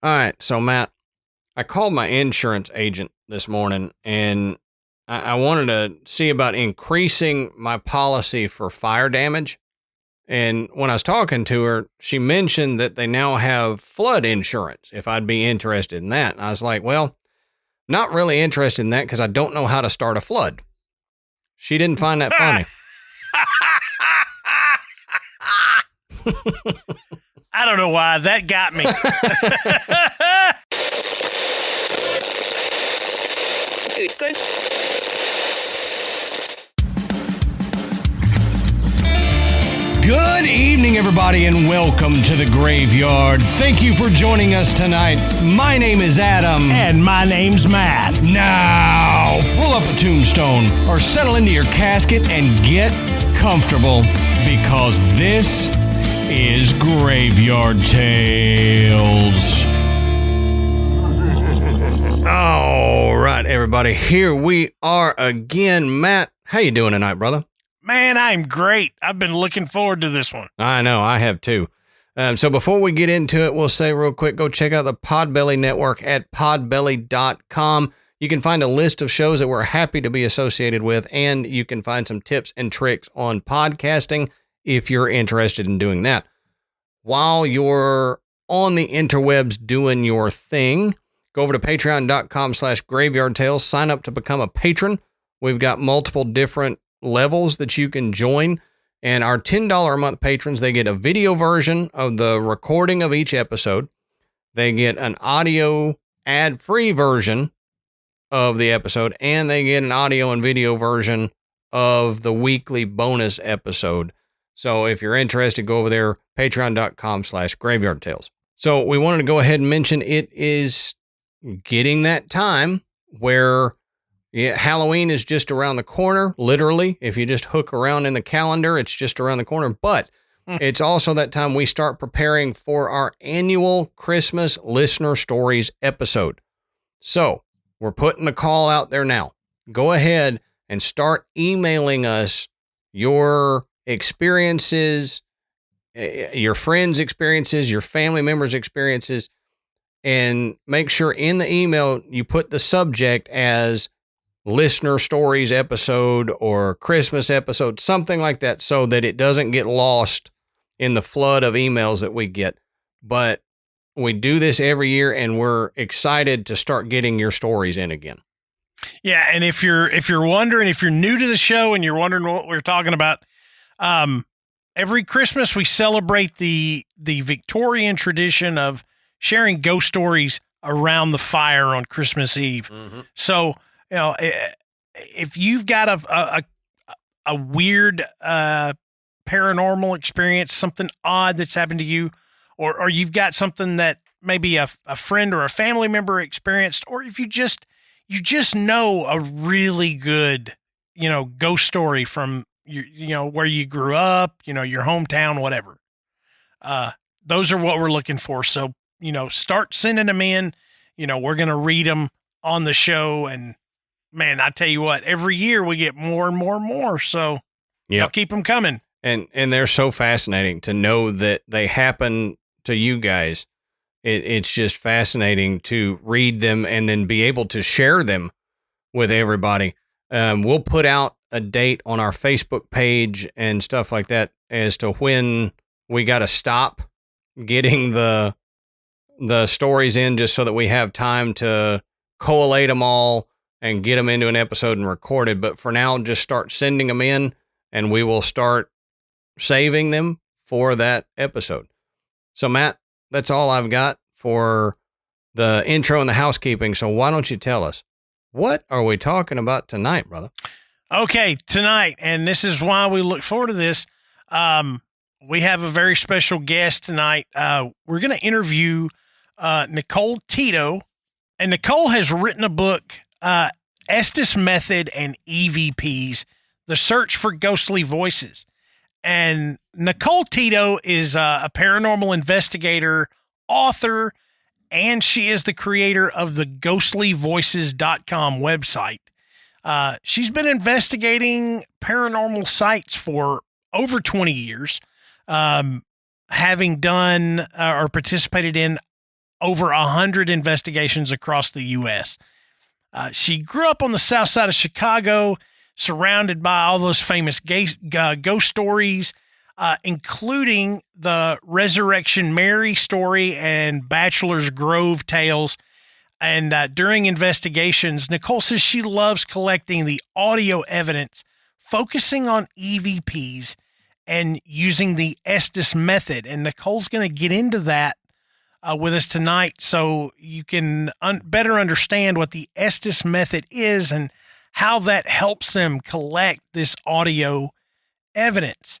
All right, so Matt, I called my insurance agent this morning and I wanted to see about increasing my policy for fire damage. And when I was talking to her, she mentioned that they now have flood insurance, if I'd be interested in that. And I was like, well, not really interested in that because I don't know how to start a flood. She didn't find that funny. I don't know why that got me. Good evening, everybody, and welcome to the Graveyard. Thank you for joining us tonight. My name is Adam. And my name's Matt. Now, pull up a tombstone or settle into your casket and get comfortable because this is Graveyard Tales. All right, everybody, here we are again. Matt, how you doing tonight, brother? Man, I'm great. I've been looking forward to this one. I know, I have too. So before we get into it, we'll say real quick, go check out the Podbelly Network at podbelly.com. You can find a list of shows that we're happy to be associated with, and you can find some tips and tricks on podcasting if you're interested in doing that. While you're on the interwebs doing your thing, go over to patreon.com/graveyardtales, sign up to become a patron. We've got multiple different levels that you can join, and our $10 a month patrons, they get a video version of the recording of each episode. They get an audio ad-free version of the episode, and they get an audio and video version of the weekly bonus episode. So if you're interested, go over there, patreon.com/graveyardtales. So we wanted to go ahead and mention it is getting that time where Halloween is just around the corner, literally. If you just hook around in the calendar, it's just around the corner. But it's also that time we start preparing for our annual Christmas Listener Stories episode. So we're putting the call out there now. Go ahead and start emailing us your experiences, your friends' experiences, your family members' experiences, and make sure in the email you put the subject as Listener Stories episode or Christmas episode, something like that, so that it doesn't get lost in the flood of emails that we get. But we do this every year, and we're excited to start getting your stories in again. Yeah, and if you're wondering, if you're new to the show and you're wondering what we're talking about, every Christmas we celebrate the Victorian tradition of sharing ghost stories around the fire on Christmas Eve. Mm-hmm. So, you know, if you've got a weird paranormal experience, something odd that's happened to you, or you've got something that maybe a friend or a family member experienced, or if you just know a really good, ghost story from where you grew up, your hometown, whatever. Those are what we're looking for. So, start sending them in. We're going to read them on the show, and man, I tell you what, every year we get more and more and more. So I'll keep them coming. And they're so fascinating to know that they happen to you guys. It's just fascinating to read them and then be able to share them with everybody. We'll put out a date on our Facebook page and stuff like that as to when we got to stop getting the stories in, just so that we have time to collate them all and get them into an episode and record it. But for now, just start sending them in, and we will start saving them for that episode. So, Matt, that's all I've got for the intro and the housekeeping. So why don't you tell us, what are we talking about tonight, brother? Okay, tonight, and this is why we look forward to this. We have a very special guest tonight. We're going to interview Nicole Tito, and Nicole has written a book, Estes Method and EVPs, The Search for Ghostly Voices. And Nicole Tito is a paranormal investigator, author, and she is the creator of the ghostlyvoices.com website. She's been investigating paranormal sites for over 20 years, having done or participated in over 100 investigations across the U.S. She grew up on the south side of Chicago, surrounded by all those famous ghost stories, including the Resurrection Mary story and Bachelor's Grove tales. And during investigations, Nicole says she loves collecting the audio evidence, focusing on EVPs and using the Estes Method. And Nicole's going to get into that with us tonight so you can better understand what the Estes Method is and how that helps them collect this audio evidence.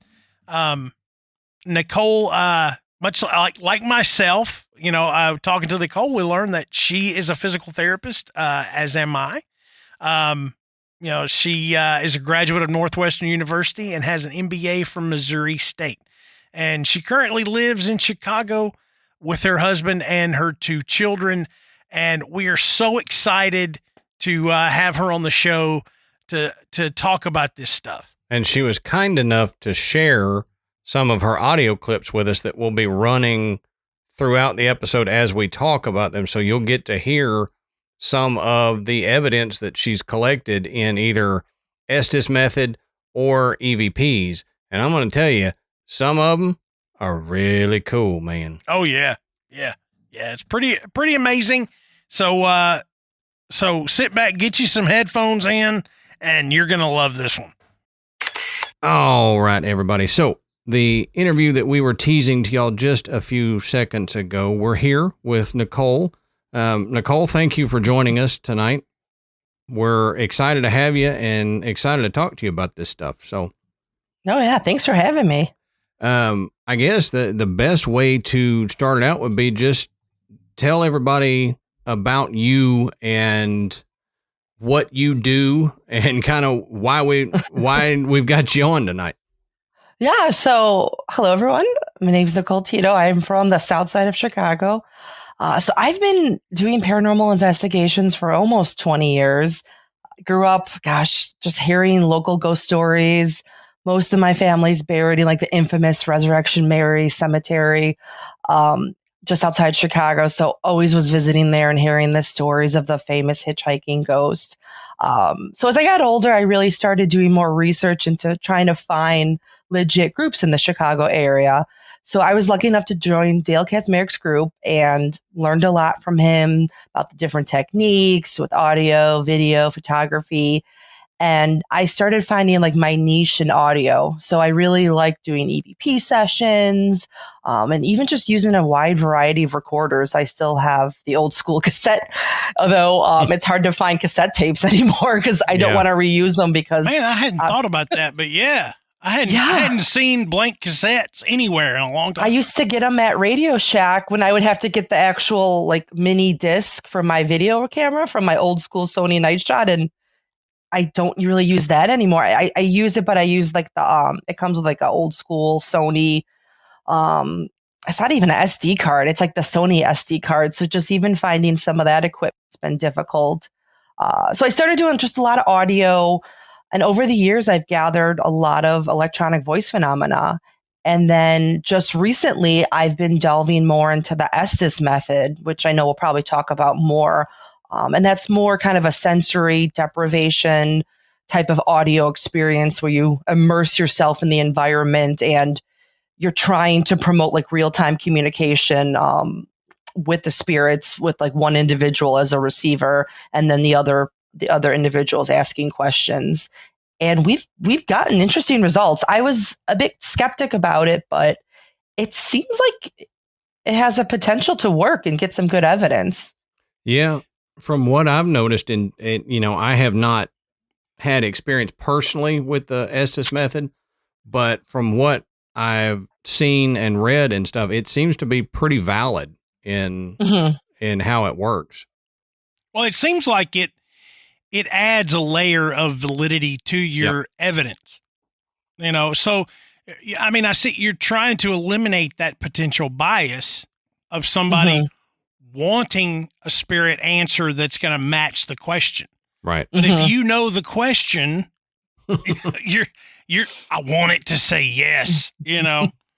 Nicole, much like myself, talking to Nicole, we learned that she is a physical therapist, as am I. She is a graduate of Northwestern University and has an MBA from Missouri State. And she currently lives in Chicago with her husband and her 2 children. And we are so excited to have her on the show to talk about this stuff. And she was kind enough to share some of her audio clips with us that will be running throughout the episode as we talk about them. So you'll get to hear some of the evidence that she's collected in either Estes Method or EVPs. And I'm going to tell you, some of them are really cool, man. Oh, yeah. Yeah. Yeah. It's pretty amazing. So sit back, get you some headphones in, and you're going to love this one. All right, everybody. So the interview that we were teasing to y'all just a few seconds ago, we're here with Nicole. Nicole, thank you for joining us tonight. We're excited to have you and excited to talk to you about this stuff. So, oh yeah, thanks for having me. I guess the best way to start it out would be just tell everybody about you and what you do and kind of why we've got you on tonight. Yeah. So hello, everyone. My name is Nicole Tito. I'm from the south side of Chicago. So I've been doing paranormal investigations for almost 20 years. I grew up, just hearing local ghost stories. Most of my family's buried in like the infamous Resurrection Mary Cemetery, just outside Chicago. So always was visiting there and hearing the stories of the famous hitchhiking ghost. So as I got older, I really started doing more research into trying to find legit groups in the Chicago area. So I was lucky enough to join Dale Kaczmarek's group and learned a lot from him about the different techniques with audio, video, photography. And I started finding like my niche in audio. So I really like doing EVP sessions and even just using a wide variety of recorders. I still have the old school cassette, although it's hard to find cassette tapes anymore because I don't want to reuse them because... Man, I hadn't thought about that, but yeah. I hadn't seen blank cassettes anywhere in a long time. I used to get them at Radio Shack when I would have to get the actual like mini disc for my video camera from my old school Sony Nightshot, and I don't really use that anymore. I use it, but I use like the it comes with like an old school Sony. It's not even an SD card. It's like the Sony SD card. So just even finding some of that equipment's been difficult. So I started doing just a lot of audio. And over the years, I've gathered a lot of electronic voice phenomena. And then just recently, I've been delving more into the Estes Method, which I know we'll probably talk about more. And that's more kind of a sensory deprivation type of audio experience where you immerse yourself in the environment and you're trying to promote like real-time communication with the spirits, with like one individual as a receiver and then the other individuals asking questions. And we've gotten interesting results. I was a bit skeptic about it, but it seems like it has a potential to work and get some good evidence. Yeah. From what I've noticed, I have not had experience personally with the Estes Method, but from what I've seen and read and stuff, it seems to be pretty valid in how it works. Well, it seems like it adds a layer of validity to your evidence, so, I mean, I see you're trying to eliminate that potential bias of somebody wanting a spirit answer that's going to match the question. Right. But if you know the question, I want it to say yes,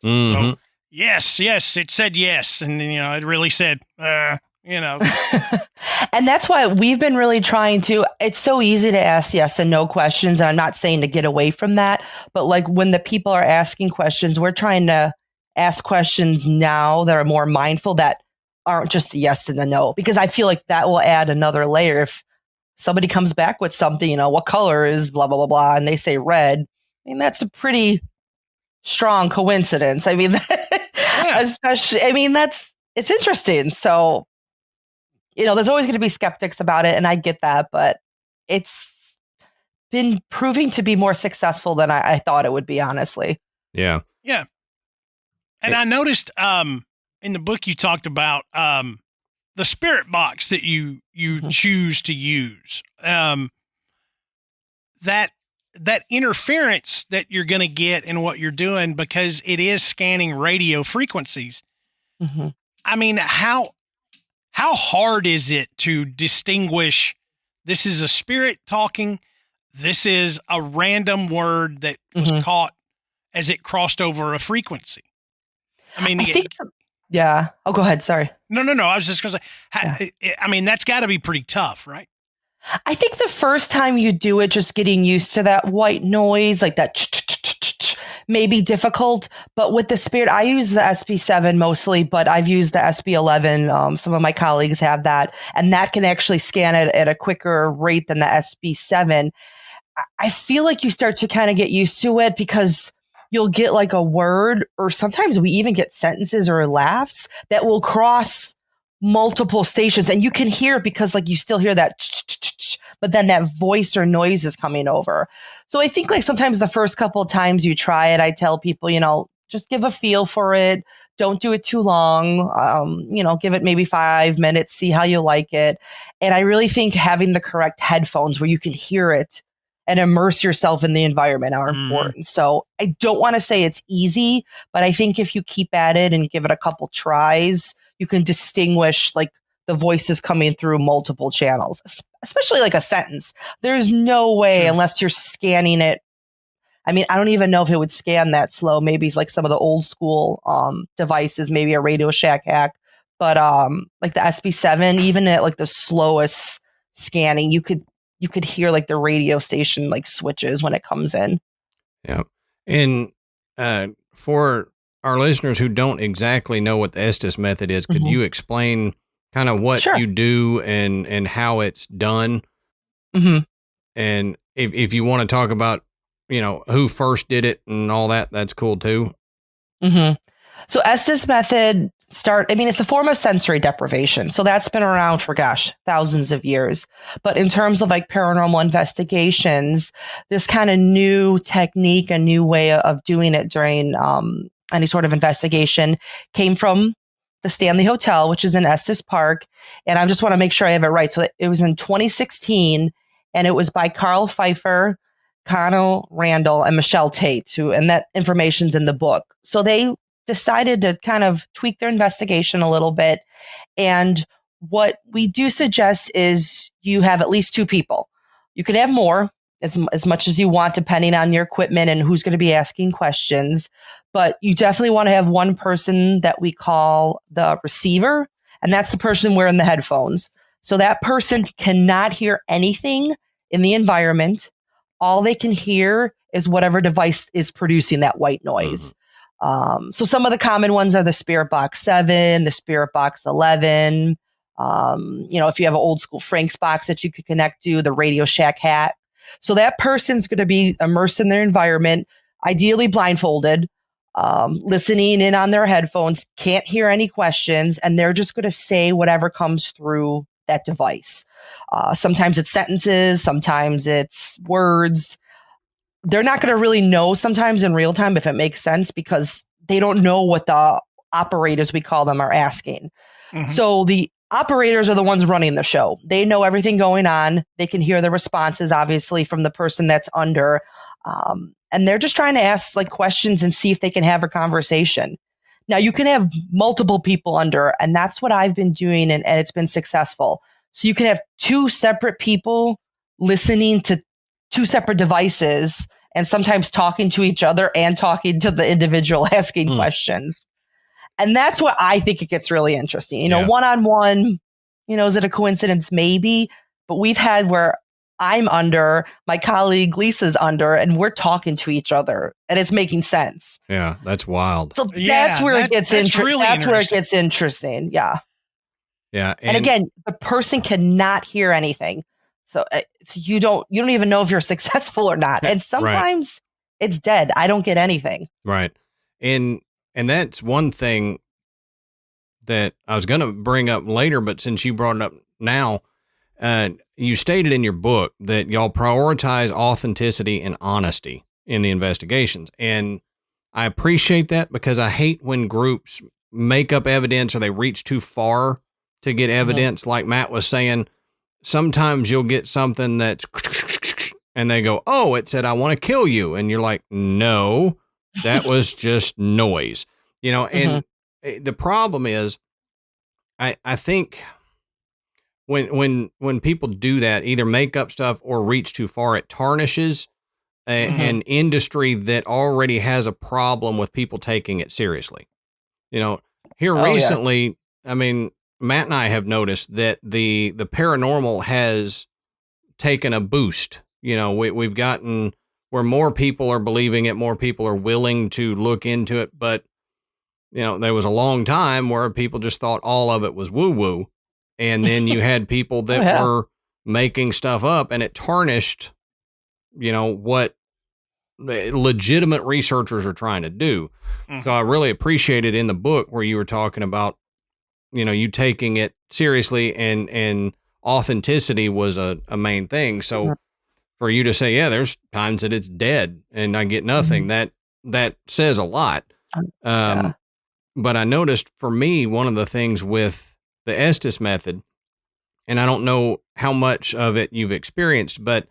So, yes, it said yes. And, it really said, And that's why we've been really trying to, it's so easy to ask yes and no questions. And I'm not saying to get away from that, but like when the people are asking questions, we're trying to ask questions now that are more mindful, that aren't just a yes and a no, because I feel like that will add another layer. If somebody comes back with something, what color is blah, blah, blah, blah, and they say red, I mean, that's a pretty strong coincidence. I mean, especially, it's interesting. So, there's always going to be skeptics about it, and I get that, but it's been proving to be more successful than I thought it would be, honestly. Yeah. Yeah. And I noticed in the book you talked about the spirit box that you choose to use. That interference that you're going to get in what you're doing, because it is scanning radio frequencies. Mm-hmm. I mean, how hard is it to distinguish this is a spirit talking, this is a random word that was caught as it crossed over a frequency? I mean, yeah. Oh, go ahead. Sorry. No. I was just going to say, I mean, that's got to be pretty tough, right? I think the first time you do it, just getting used to that white noise, like that may be difficult. But with the spirit, I use the SB7 mostly, but I've used the SB11. Some of my colleagues have that, and that can actually scan it at a quicker rate than the SB7. I feel like you start to kind of get used to it, because you'll get like a word, or sometimes we even get sentences or laughs that will cross multiple stations, and you can hear it because like you still hear that, but then that voice or noise is coming over. So I think like sometimes the first couple of times you try it, I tell people, just give a feel for it. Don't do it too long. Give it maybe 5 minutes, see how you like it. And I really think having the correct headphones where you can hear it and immerse yourself in the environment are important. So I don't want to say it's easy, but I think if you keep at it and give it a couple tries, you can distinguish like the voices coming through multiple channels, especially like a sentence. There's no way, unless you're scanning it. I mean, I don't even know if it would scan that slow. Maybe it's like some of the old school devices, maybe a Radio Shack hack. But like the SB7, even at like the slowest scanning, you could hear like the radio station like switches when it comes in. Yeah. And for our listeners who don't exactly know what the Estes method is, could you explain kind of what you do and how it's done? Mm-hmm. And if you want to talk about, who first did it and all that, that's cool too. Mm-hmm. So Estes method it's a form of sensory deprivation. So that's been around for, thousands of years. But in terms of like paranormal investigations, this kind of new technique, a new way of doing it during any sort of investigation came from the Stanley Hotel, which is in Estes Park. And I just want to make sure I have it right. So it was in 2016, and it was by Carl Pfeiffer, Connell Randall, and Michelle Tate, and that information's in the book. So they decided to kind of tweak their investigation a little bit. And what we do suggest is you have at least 2 people. You can have more, as much as you want, depending on your equipment and who's going to be asking questions. But you definitely want to have one person that we call the receiver, and that's the person wearing the headphones. So that person cannot hear anything in the environment. All they can hear is whatever device is producing that white noise. So some of the common ones are the Spirit Box 7, the Spirit Box 11. If you have an old school Frank's box that you could connect to, the Radio Shack hat. So that person's going to be immersed in their environment, ideally blindfolded, listening in on their headphones, can't hear any questions, and they're just going to say whatever comes through that device. Sometimes it's sentences, sometimes it's words. They're not going to really know sometimes in real time if it makes sense, because they don't know what the operators, we call them, are asking. So the operators are the ones running the show. They know everything going on. They can hear the responses, obviously, from the person that's under. And they're just trying to ask like questions and see if they can have a conversation. Now, you can have multiple people under, and that's what I've been doing, and it's been successful. So you can have 2 separate people listening to 2 separate devices, and sometimes talking to each other and talking to the individual asking questions. And that's what I think it gets really interesting. You know, one-on-one, you know, is it a coincidence? Maybe. But we've had where I'm under, my colleague Lisa's under, and we're talking to each other and it's making sense. Yeah, that's wild. So that's where it gets interesting. Really that's where it gets interesting. Yeah. Yeah. And again, the person cannot hear anything. So you don't even know if you're successful or not. And sometimes it's dead. I don't get anything. Right. And that's one thing that I was going to bring up later, but since you brought it up now, you stated in your book that y'all prioritize authenticity and honesty in the investigations. And I appreciate that because I hate when groups make up evidence or they reach too far to get evidence. Like Matt was saying, sometimes you'll get something that's and they go, oh, it said, I want to kill you. And you're like, no, that was just noise, you know? And the problem is, I think when people do that, either make up stuff or reach too far, it tarnishes an industry that already has a problem with people taking it seriously. You know, here recently, I mean, Matt and I have noticed that the paranormal has taken a boost. You know, we've gotten where more people are believing it, more people are willing to look into it. But, you know, there was a long time where people just thought all of it was woo-woo. And then you had people that were making stuff up, and it tarnished, you know, what legitimate researchers are trying to do. So I really appreciate it in the book where you were talking about, you know, you taking it seriously and authenticity was a main thing. So for you to say, yeah, there's times that it's dead and I get nothing, that says a lot. But I noticed for me, one of the things with the Estes method, and I don't know how much of it you've experienced, but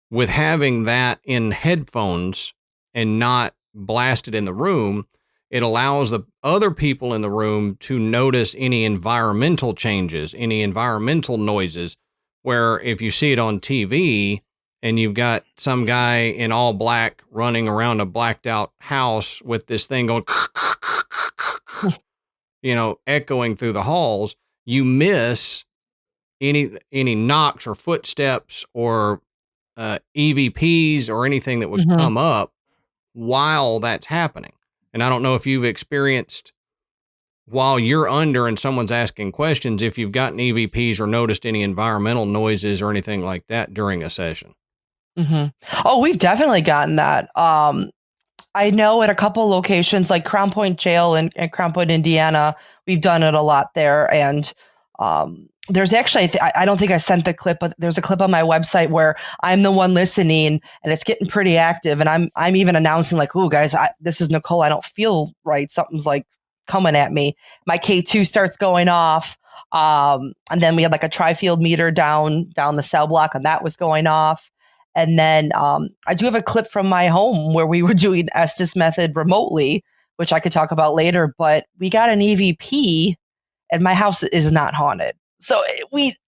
with having that in headphones and not blasted in the room, it allows the other people in the room to notice any environmental changes, any environmental noises, where if you see it on TV and you've got some guy in all black running around a blacked out house with this thing going, you know, echoing through the halls, you miss any knocks or footsteps or EVPs or anything that would come up while that's happening. And I don't know if you've experienced while you're under and someone's asking questions, if you've gotten EVPs or noticed any environmental noises or anything like that during a session. Oh, we've definitely gotten that. I know at a couple locations like Crown Point Jail in Crown Point, Indiana, we've done it a lot there. And there's actually, I don't think I sent the clip, but there's a clip on my website where I'm the one listening and it's getting pretty active. And I'm even announcing like, oh guys, this is Nicole. I don't feel right. Something's like coming at me. My K2 starts going off. And then we had like a tri-field meter down the cell block, and that was going off. And then I do have a clip from my home where we were doing Estes Method remotely, which I could talk about later, but we got an EVP and my house is not haunted. So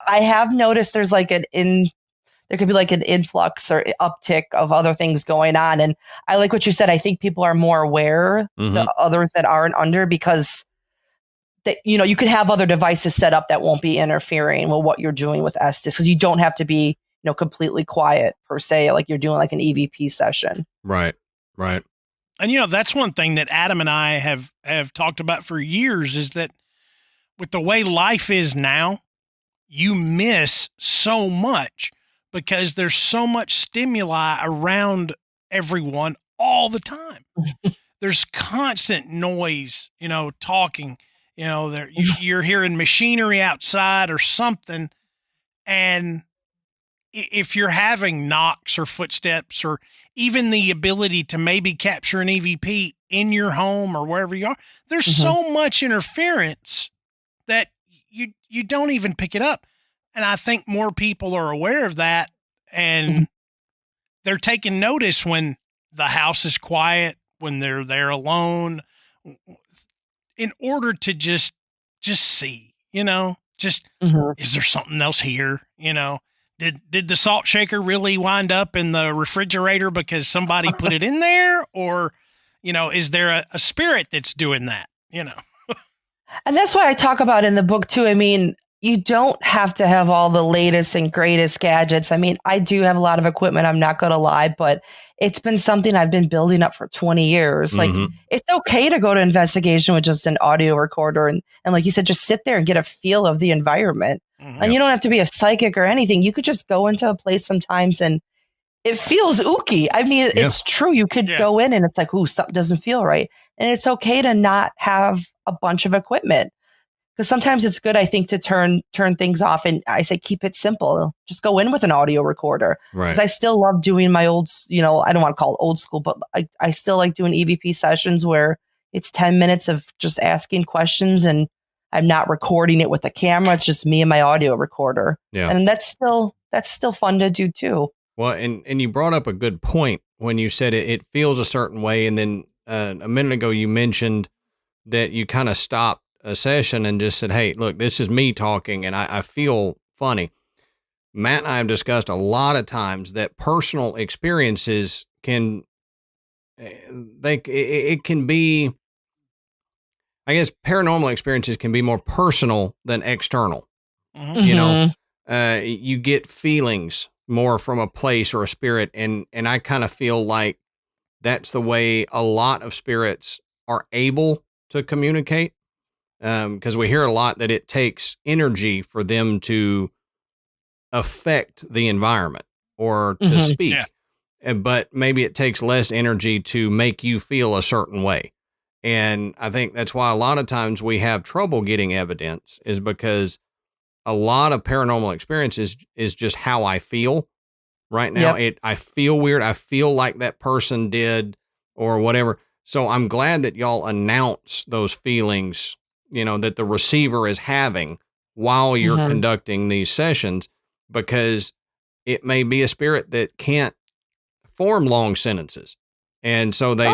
I have noticed there's like there could be like an influx or uptick of other things going on. And I like what you said. I think people are more aware, the others that aren't under, because you know, you could have other devices set up that won't be interfering with what you're doing with Estes, because you don't have to be, you know, completely quiet per se, like you're doing like an EVP session. Right. And, you know, that's one thing that Adam and I have talked about for years, is that with the way life is now, you miss so much because there's so much stimuli around everyone all the time. There's constant noise, you know, talking, you know, you're hearing machinery outside or something. And if you're having knocks or footsteps or even the ability to maybe capture an EVP in your home or wherever you are, there's so much interference that you don't even pick it up. And I think more people are aware of that, and they're taking notice when the house is quiet, when they're there alone, in order to just see, you know, just, is there something else here? You know, did the salt shaker really wind up in the refrigerator because somebody put it in there? Or, you know, is there a spirit that's doing that, you know? And that's why I talk about in the book too. I mean, you don't have to have all the latest and greatest gadgets. I mean, I do have a lot of equipment, I'm not going to lie, but it's been something I've been building up for 20 years. Like, it's okay to go to investigation with just an audio recorder. And like you said, just sit there and get a feel of the environment. And you don't have to be a psychic or anything. You could just go into a place sometimes and it feels ooky. I mean, it's true. You could go in and it's like, ooh, something doesn't feel right. And it's okay to not have a bunch of equipment. Because sometimes it's good, I think, to turn things off. And I say, keep it simple. Just go in with an audio recorder. Right. Because I still love doing my old, I don't want to call it old school, but I still like doing EVP sessions where it's 10 minutes of just asking questions and I'm not recording it with a camera. It's just me and my audio recorder. Yeah. And that's still fun to do too. Well, and you brought up a good point when you said it feels a certain way. And then a minute ago, you mentioned that you kind of stopped a session and just said, hey, look, this is me talking and I feel funny. Matt and I have discussed a lot of times that personal experiences can be, I guess paranormal experiences can be more personal than external. You know, you get feelings more from a place or a spirit. And I kind of feel like that's the way a lot of spirits are able to communicate. Because we hear a lot that it takes energy for them to affect the environment or to speak. But maybe it takes less energy to make you feel a certain way. And I think that's why a lot of times we have trouble getting evidence, is because a lot of paranormal experiences is just how I feel right now. I feel weird. I feel like that person did or whatever. So I'm glad that y'all announce those feelings, that the receiver is having while you're conducting these sessions, because it may be a spirit that can't form long sentences. And so they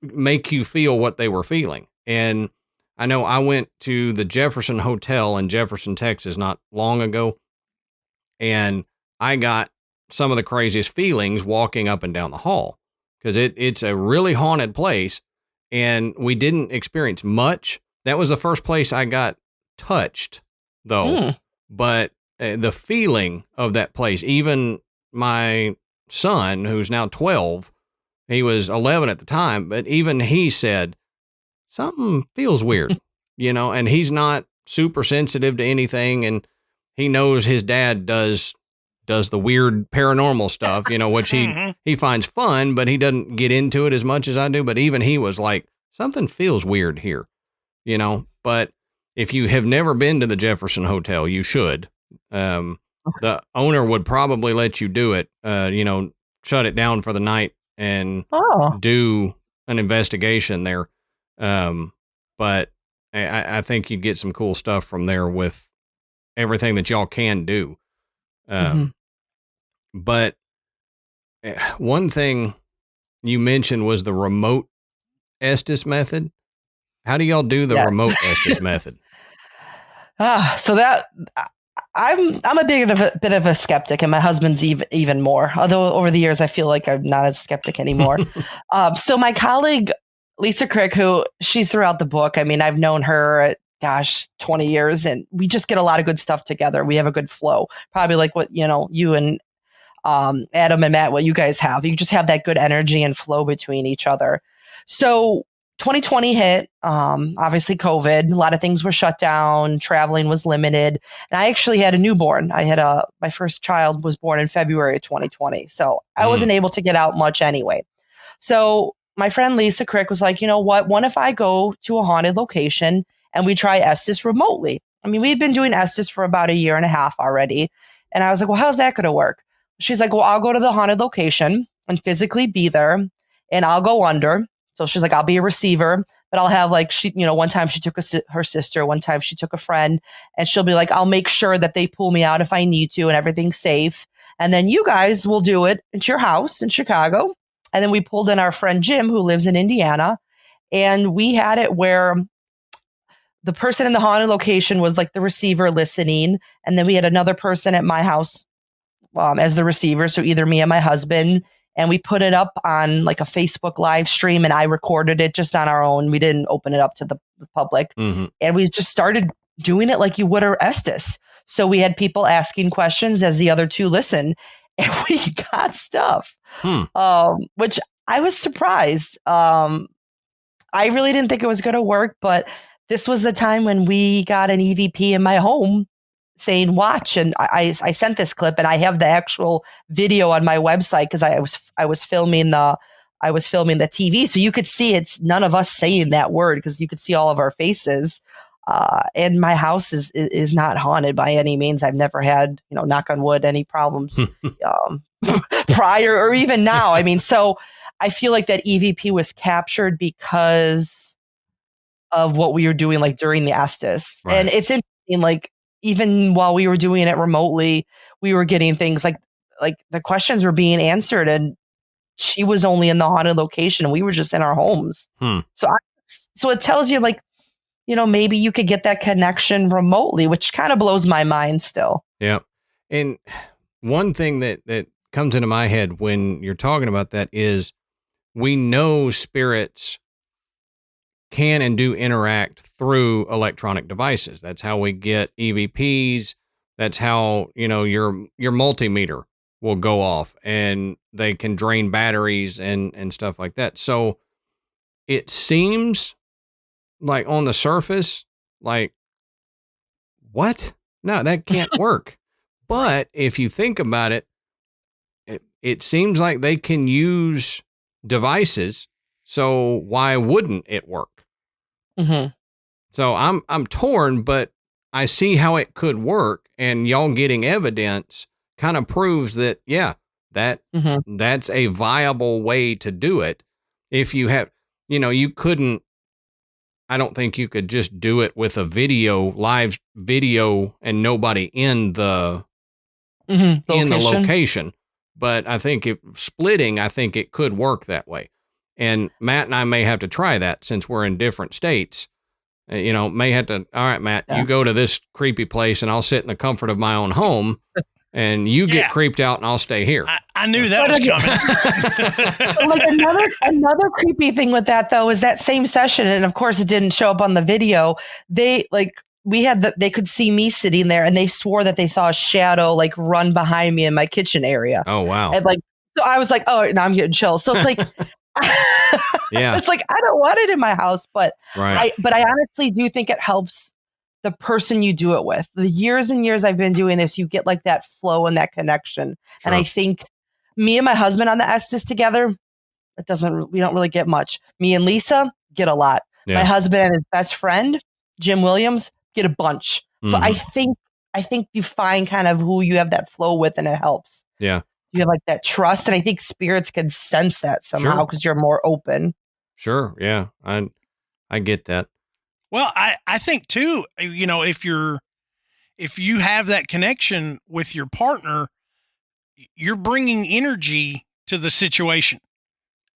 make you feel what they were feeling. And I know I went to the Jefferson Hotel in Jefferson, Texas, not long ago, and I got some of the craziest feelings walking up and down the hall, because it's a really haunted place, and we didn't experience much. That was the first place I got touched, though. But the feeling of that place, even my son, who's now 12, he was 11 at the time, but even he said, something feels weird, and he's not super sensitive to anything. And he knows his dad does the weird paranormal stuff, which he finds fun, but he doesn't get into it as much as I do. But even he was like, something feels weird here. But if you have never been to the Jefferson Hotel, you should. The owner would probably let you do it, shut it down for the night and do an investigation there. But I think you'd get some cool stuff from there with everything that y'all can do. But one thing you mentioned was the remote Estes method. How do y'all do the remote Estes method? So that I'm a bit of a skeptic, and my husband's even more. Although over the years, I feel like I'm not as skeptic anymore. So my colleague Lisa Crick, who she's throughout the book. I mean, I've known her, 20 years, and we just get a lot of good stuff together. We have a good flow, probably like what you and Adam and Matt, what you guys have. You just have that good energy and flow between each other. So 2020 hit, obviously COVID, a lot of things were shut down, traveling was limited. And I actually had a newborn. My first child was born in February of 2020. So I wasn't able to get out much anyway. So my friend Lisa Crick was like, you know what if I go to a haunted location and we try Estes remotely? I mean, we've been doing Estes for about 1.5 years already. And I was like, well, how's that going to work? She's like, well, I'll go to the haunted location and physically be there, and I'll go under. So she's like, I'll be a receiver, but I'll have one time she took her sister, one time she took a friend, and she'll be like, I'll make sure that they pull me out if I need to and everything's safe. And then you guys will do it into your house in Chicago. And then we pulled in our friend Jim, who lives in Indiana. And we had it where the person in the haunted location was like the receiver listening. And then we had another person at my house as the receiver. So either me and my husband. And we put it up on like a Facebook live stream, and I recorded it just on our own. We didn't open it up to the the public. Mhm. And we just started doing it like you would our Estes. So we had people asking questions as the other two listened, and we got stuff, which I was surprised. I really didn't think it was going to work, but this was the time when we got an EVP in my home saying watch, and I sent this clip, and I have the actual video on my website because I was filming the TV, so you could see it's none of us saying that word because you could see all of our faces. And my house is not haunted by any means. I've never had, knock on wood, any problems prior or even now. I mean, so I feel like that EVP was captured because of what we were doing, like during the Estes. Right. And it's interesting, like even while we were doing it remotely, we were getting things like the questions were being answered, and she was only in the haunted location, and we were just in our homes. So it tells you, like, maybe you could get that connection remotely, which kind of blows my mind still. Yeah. And one thing that comes into my head when you're talking about that is we know spirits can and do interact through electronic devices. That's how we get EVPs. That's how, your multimeter will go off and they can drain batteries and stuff like that. So it seems like on the surface, like, what? No, that can't work. But if you think about it, it seems like they can use devices. So why wouldn't it work? Mm-hmm. So I'm torn, but I see how it could work, and y'all getting evidence kind of proves that, that's a viable way to do it. If you have, you couldn't, I don't think you could just do it with a live video and nobody in the location. But I think splitting, I think it could work that way. And Matt and I may have to try that since we're in different states. May have to, all right, Matt, you go to this creepy place and I'll sit in the comfort of my own home and you get creeped out and I'll stay here. I knew that was coming. Like another creepy thing with that though, is that same session. And of course it didn't show up on the video. They could see me sitting there and they swore that they saw a shadow like run behind me in my kitchen area. Oh, wow. And so I was like, oh, now I'm getting chills. So it's like, yeah, it's like, I don't want it in my house, but I honestly do think it helps the person you do it with. The years and years I've been doing this, you get like that flow and that connection. Sure. And I think me and my husband on the Estes together, we don't really get much. Me and Lisa get a lot. Yeah. My husband and his best friend, Jim Williams, get a bunch. So I think you find kind of who you have that flow with, and it helps. Yeah. You have like that trust, and I think spirits can sense that somehow because you're more open. Sure. Yeah. I get that. Well, I think too, if you have that connection with your partner, you're bringing energy to the situation,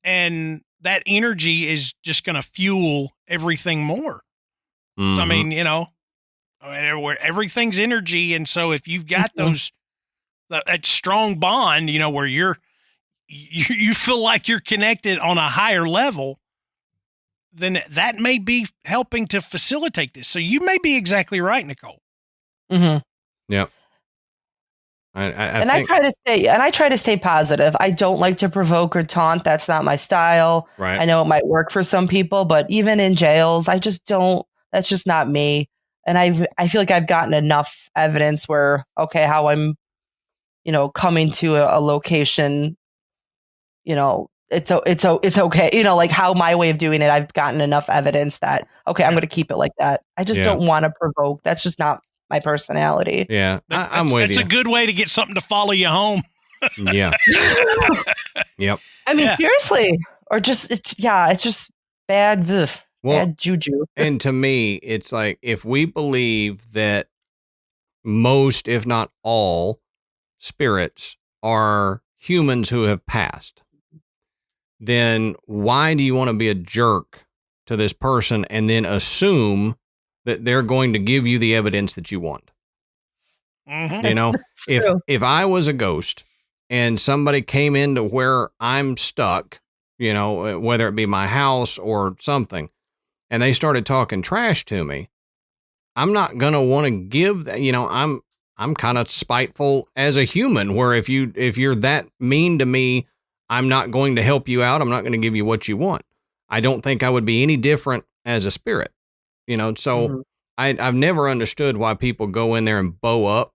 and that energy is just going to fuel everything more. Mm-hmm. So, I mean, everything's energy. And so if you've got that strong bond, where you feel like you're connected on a higher level, then that may be helping to facilitate this. So you may be exactly right, Nicole. Mm-hmm. Yeah. I try to stay positive. I don't like to provoke or taunt. That's not my style. Right. I know it might work for some people, but even in jails, I just don't. That's just not me. And I feel like I've gotten enough evidence where, okay, how I'm, coming to a location, it's okay. Like how my way of doing it, I've gotten enough evidence that, okay, I'm going to keep it like that. I just don't want to provoke. That's just not my personality. Yeah. I'm with you. It's a good way to get something to follow you home. Yeah. Yep. I mean, seriously, or just, it's just bad. Bad juju. And to me, it's like, if we believe that most, if not all, spirits are humans who have passed, then why do you want to be a jerk to this person and then assume that they're going to give you the evidence that you want? Mm-hmm. If I was a ghost and somebody came into where I'm stuck, whether it be my house or something, and they started talking trash to me, I'm not going to want to give that, I'm kind of spiteful as a human, where if you're that mean to me, I'm not going to help you out. I'm not going to give you what you want. I don't think I would be any different as a spirit, so I've never understood why people go in there and bow up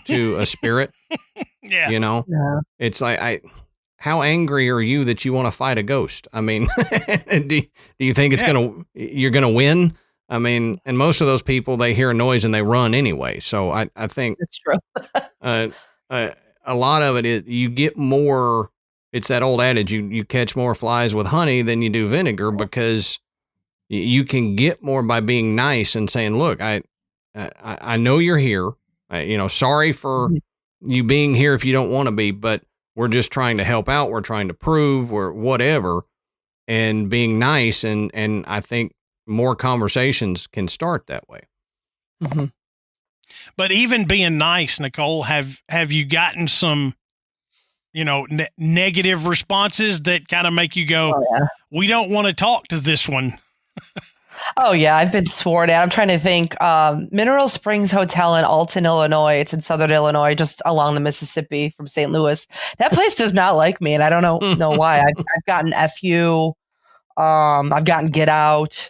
to a spirit. Yeah. Yeah. It's like, how angry are you that you want to fight a ghost? I mean, do you think you're going to win? I mean, and most of those people, they hear a noise and they run anyway. So I think It's true. A lot of it is you get more. It's that old adage, you catch more flies with honey than you do vinegar, because you can get more by being nice and saying, look, I know you're here. Sorry for you being here if you don't want to be, but we're just trying to help out. We're trying to prove, or whatever, and being nice. And I think more conversations can start that way. Mm-hmm. But even being nice, Nicole, have you gotten some, negative responses that kind of make you go, we don't want to talk to this one? Oh, yeah. I've been sworn at. I'm trying to think. Mineral Springs Hotel in Alton, Illinois. It's in Southern Illinois, just along the Mississippi from St. Louis. That place does not like me, and I don't know why. I've gotten FU. I've gotten Get Out.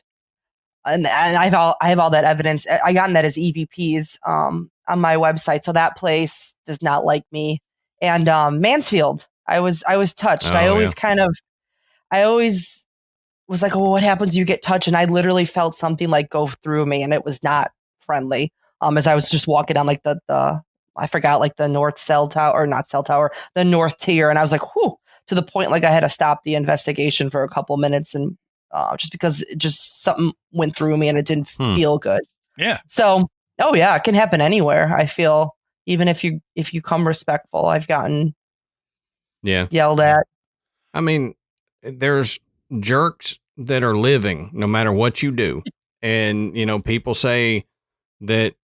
And I have all that evidence. I gotten that as EVPs on my website. So that place does not like me. And Mansfield, I was touched. I always was like, oh, what happens? You get touched. And I literally felt something like go through me, and it was not friendly. As I was just walking down like the I forgot, like the North Cell Tower, or not Cell Tower, the North Tier. And I was like, whew, to the point like I had to stop the investigation for a couple minutes, and just because something went through me and it didn't feel good. Yeah. So, oh yeah, it can happen anywhere. I feel, even if you come respectful, I've gotten yelled at. I mean, there's jerks that are living no matter what you do. And, people say that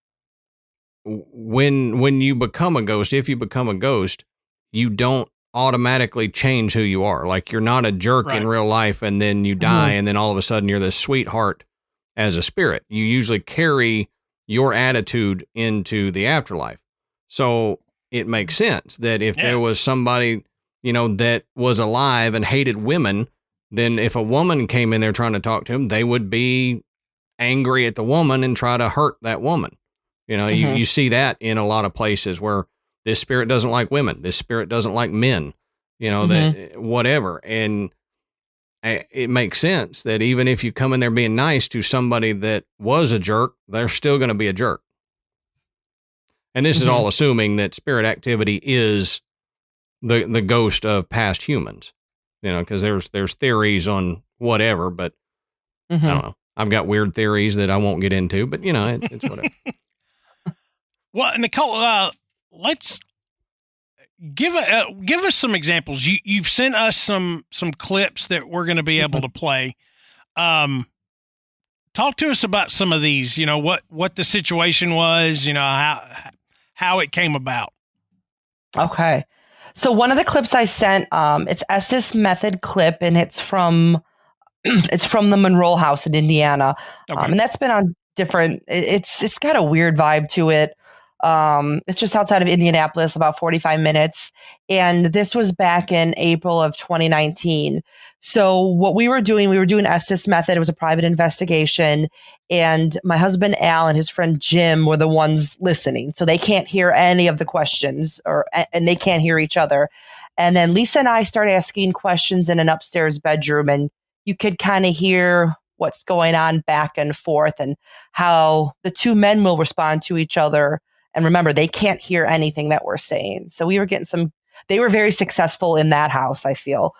when you become a ghost, if you become a ghost, you don't automatically change who you are. Like, you're not a jerk in real life and then you die and then all of a sudden you're this sweetheart as a spirit. You usually carry your attitude into the afterlife. So it makes sense that if there was somebody, that was alive and hated women, then if a woman came in there trying to talk to him, they would be angry at the woman and try to hurt that woman. You see that in a lot of places where this spirit doesn't like women. This spirit doesn't like men, that whatever. And it makes sense that even if you come in there being nice to somebody that was a jerk, they're still going to be a jerk. And this is all assuming that spirit activity is the ghost of past humans, because there's theories on whatever, but I don't know. I've got weird theories that I won't get into, but it's whatever. Well, Nicole, let's give us some examples. You've sent us some clips that we're going to be able to play. Talk to us about some of these. What the situation was. How it came about. Okay, so one of the clips I sent, it's Estes Method clip, and it's from the Monroe House in Indiana, and that's been on different. It's got a weird vibe to it. It's just outside of Indianapolis, about 45 minutes. And this was back in April of 2019. So what we were doing Estes Method. It was a private investigation. And my husband, Al, and his friend, Jim, were the ones listening. So they can't hear any of the questions and they can't hear each other. And then Lisa and I started asking questions in an upstairs bedroom, and you could kind of hear what's going on back and forth and how the two men will respond to each other. And remember, they can't hear anything that we're saying. So we were getting they were very successful in that house, I feel.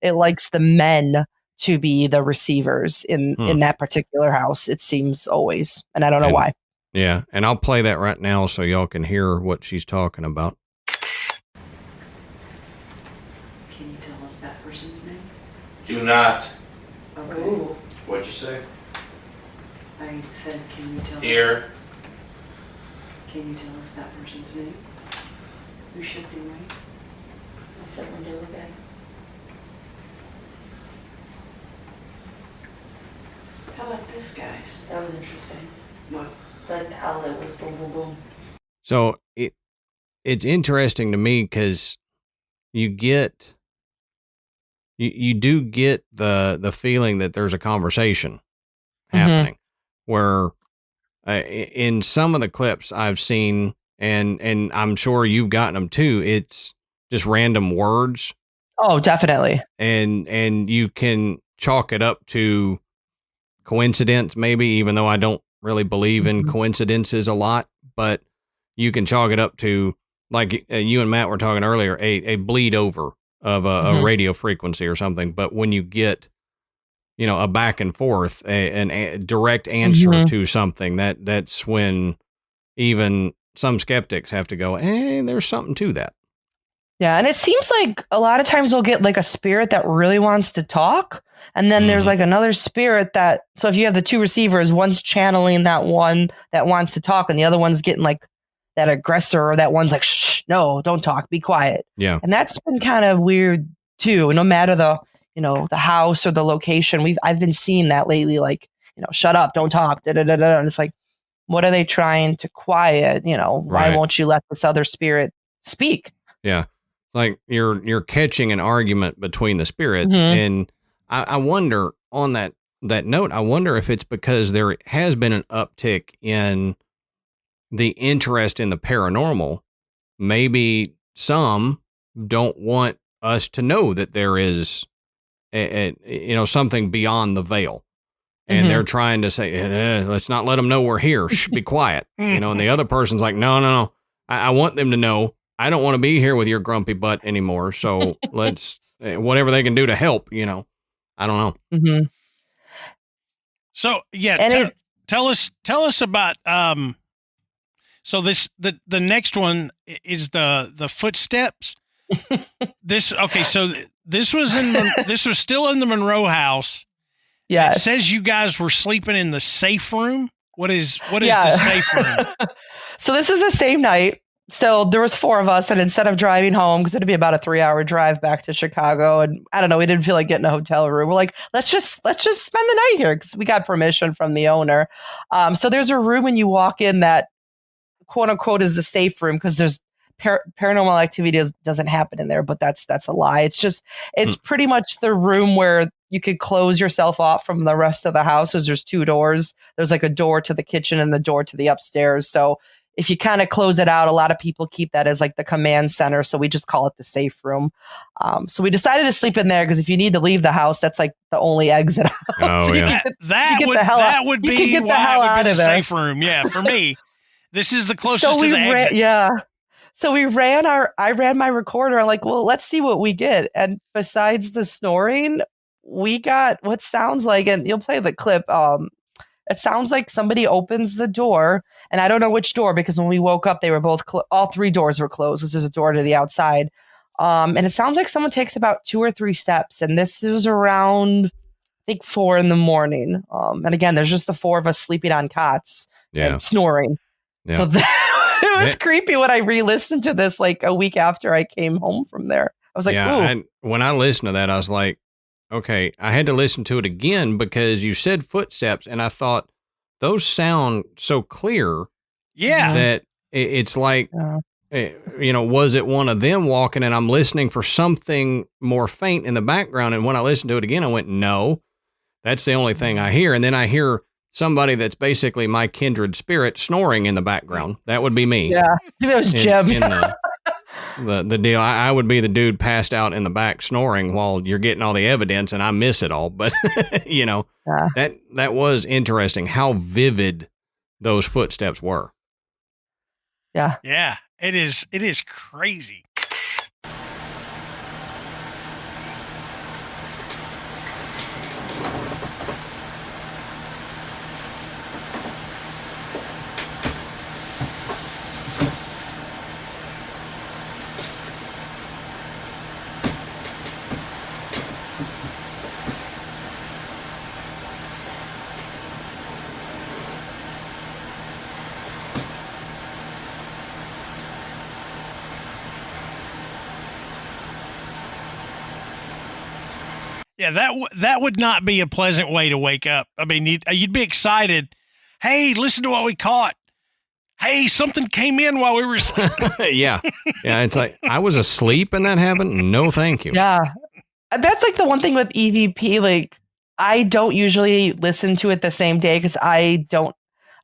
It likes the men to be the receivers in that particular house, it seems always. And I don't know why. Yeah. And I'll play that right now so y'all can hear what she's talking about. Can you tell us that person's name? Do not. Okay. Ooh. What'd you say? I said, can you tell Here. Can you tell us that person's name? Who's shifting right? That's that window guy. How about this, guys? That was interesting. What? Like how it was boom, boom, boom. So it's interesting to me because you do get the feeling that there's a conversation happening where in some of the clips I've seen, and I'm sure you've gotten them too, it's just random words. Oh, definitely. And you can chalk it up to coincidence, maybe, even though I don't really believe in coincidences a lot, but you can chalk it up to, like you and Matt were talking earlier, a bleed over of a radio frequency or something. But when you get, a back and forth, a direct answer to something, that's when even some skeptics have to go, there's something to that. Yeah, and it seems like a lot of times we'll get like a spirit that really wants to talk, and then there's like another spirit that, so if you have the two receivers, one's channeling that one that wants to talk, and the other one's getting like that aggressor, or that one's like, shh, no, don't talk, be quiet. Yeah. And that's been kind of weird too. No matter the, the house or the location, I've been seeing that lately, like, shut up, don't talk, da, da, da, da. And it's like, what are they trying to quiet? Why won't you let this other spirit speak? Yeah. Like you're catching an argument between the spirits. And I wonder, on that note, I wonder if it's because there has been an uptick in the interest in the paranormal. Maybe some don't want us to know that there is something beyond the veil, and they're trying to say, let's not let them know we're here. Shh, be quiet. And the other person's like, no. I want them to know. I don't want to be here with your grumpy butt anymore. So let's, whatever they can do to help, I don't know. So yeah, tell us about, so the next one is the footsteps. So this was still in the Monroe house. Yeah. It says you guys were sleeping in the safe room. What is the safe room? So this is the same night. So there was 4 of us, and instead of driving home, because it'd be about a 3-hour drive back to Chicago, and I don't know, we didn't feel like getting a hotel room. We're like, let's just spend the night here, because we got permission from the owner. So there's a room when you walk in that, quote unquote, is the safe room, because there's paranormal activity doesn't happen in there, but that's a lie. It's pretty much the room where you could close yourself off from the rest of the house. So there's 2 doors. There's like a door to the kitchen and the door to the upstairs. So if you kind of close it out, a lot of people keep that as like the command center. So we just call it the safe room. So we decided to sleep in there because if you need to leave the house, that's like the only exit out. Oh, so yeah. That would be the safe room. Yeah, for me, this is the closest to the exit. Yeah. So I ran my recorder. I'm like, well, let's see what we get. And besides the snoring, we got what sounds like, and you'll play the clip. It sounds like somebody opens the door, and I don't know which door, because when we woke up, they were both all 3 doors were closed, because there's a door to the outside. And it sounds like someone takes about 2 or 3 steps, and this was around, I think, 4 a.m. And again, there's just the 4 of us sleeping on cots and snoring. Yeah. So it was creepy when I re-listened to this like a week after I came home from there. I was like, ooh. And when I listened to that, I was like, okay, I had to listen to it again because you said footsteps, and I thought those sound so clear. Yeah. That it's like, was it one of them walking, and I'm listening for something more faint in the background. And when I listened to it again, I went, no, that's the only thing I hear. And then I hear somebody that's basically my kindred spirit snoring in the background. That would be me. Yeah. It was Jim. The deal, I would be the dude passed out in the back snoring while you're getting all the evidence, and I miss it all. But that was interesting how vivid those footsteps were. Yeah. Yeah, it is crazy. Yeah, that would not be a pleasant way to wake up. I mean, you'd be excited. Hey, listen to what we caught. Hey, something came in while we were sleeping. Yeah. It's like, I was asleep and that happened. No, thank you. Yeah. That's like the one thing with EVP. Like, I don't usually listen to it the same day because I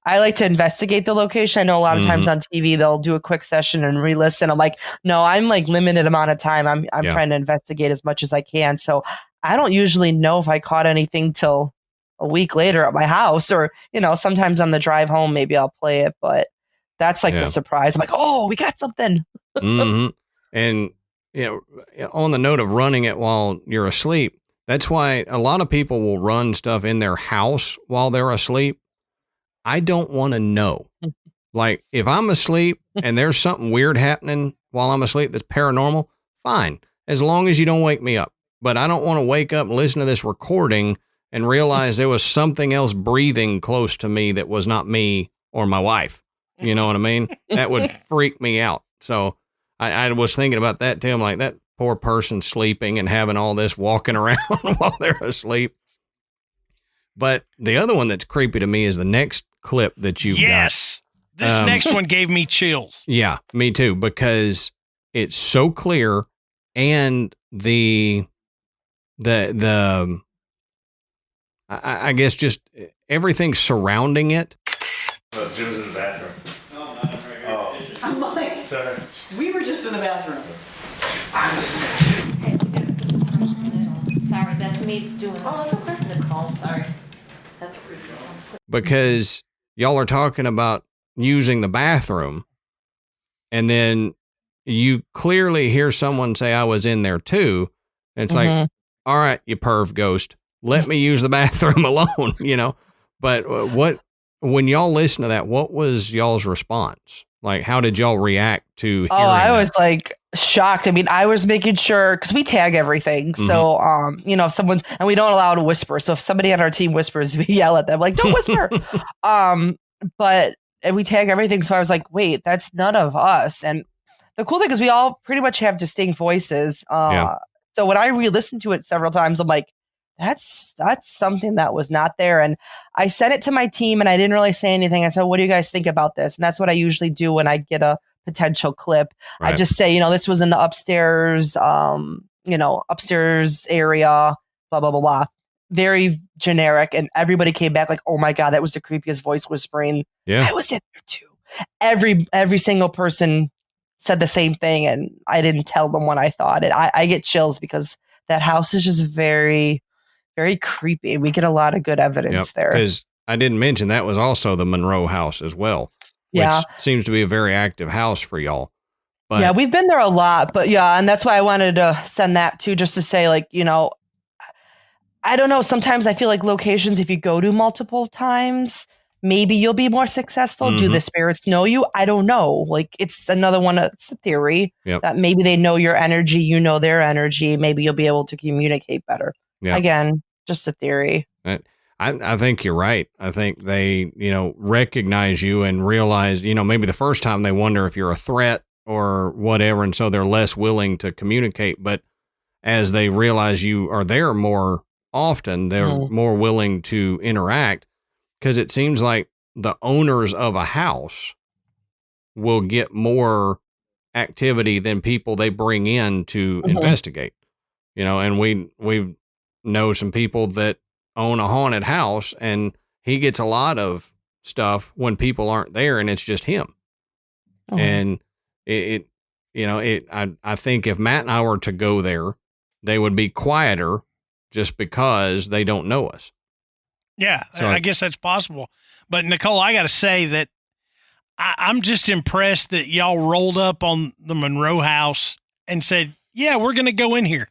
like to investigate the location. I know a lot of times on TV, they'll do a quick session and re-listen. I'm like, no, I'm like limited amount of time. I'm trying to investigate as much as I can. So I don't usually know if I caught anything till a week later at my house, or, sometimes on the drive home, maybe I'll play it, but that's like the surprise. I'm like, oh, we got something. And, on the note of running it while you're asleep, that's why a lot of people will run stuff in their house while they're asleep. I don't want to know. Like, if I'm asleep and there's something weird happening while I'm asleep that's paranormal, fine, as long as you don't wake me up. But I don't want to wake up and listen to this recording and realize there was something else breathing close to me that was not me or my wife. You know what I mean? That would freak me out. So I was thinking about that too. I'm like, that poor person sleeping and having all this walking around while they're asleep. But the other one that's creepy to me is the next clip that you've got. Yes. This next one gave me chills. Yeah, me too, because it's so clear, and I guess just everything surrounding it. Jim's in the bathroom. No, not right here. I'm like, Sorry. we were just in the bathroom. Sorry, that's me doing this. Oh, it's okay. Nicole, sorry. That's where you're going. Because y'all are talking about using the bathroom, and then you clearly hear someone say, I was in there too. And it's like, all right, you perv ghost, let me use the bathroom alone, But when y'all listen to that, what was y'all's response? Like, how did y'all react to hearing I was like shocked. I mean, I was making sure, because we tag everything. So, if someone, and we don't allow to whisper. So if somebody on our team whispers, we yell at them, like, don't whisper. But we tag everything. So I was like, wait, that's none of us. And the cool thing is we all pretty much have distinct voices. So when I re-listened to it several times, I'm like, that's something that was not there. And I sent it to my team and I didn't really say anything. I said, what do you guys think about this? And that's what I usually do when I get a potential clip. Right. I just say, this was in the upstairs, upstairs area, blah, blah, blah, blah. Very generic. And everybody came back like, oh my God, that was the creepiest voice whispering. Yeah. I was in there too. Every single person said the same thing. And I didn't tell them what I thought. And I get chills because that house is just very, very creepy. We get a lot of good evidence there. Because I didn't mention that was also the Monroe house as well, which seems to be a very active house for y'all. But yeah, we've been there a lot, but and that's why I wanted to send that too, just to say, like, I don't know. Sometimes I feel like locations, if you go to multiple times, maybe you'll be more successful. Do the spirits know you? I don't know. Like, it's another one. It's a theory that maybe they know your energy, you know their energy. Maybe you'll be able to communicate better. Yep. Again, just a theory. I think you're right. I think they, recognize you and realize, maybe the first time they wonder if you're a threat or whatever. And so they're less willing to communicate. But as they realize you are there more often, they're more willing to interact, because it seems like the owners of a house will get more activity than people they bring in to investigate, and we know some people that own a haunted house, and he gets a lot of stuff when people aren't there and it's just him. And I think if Matt and I were to go there, they would be quieter just because they don't know us. Yeah, so I guess that's possible. But Nicole, I got to say that I'm just impressed that y'all rolled up on the Monroe house and said, yeah, we're going to go in here.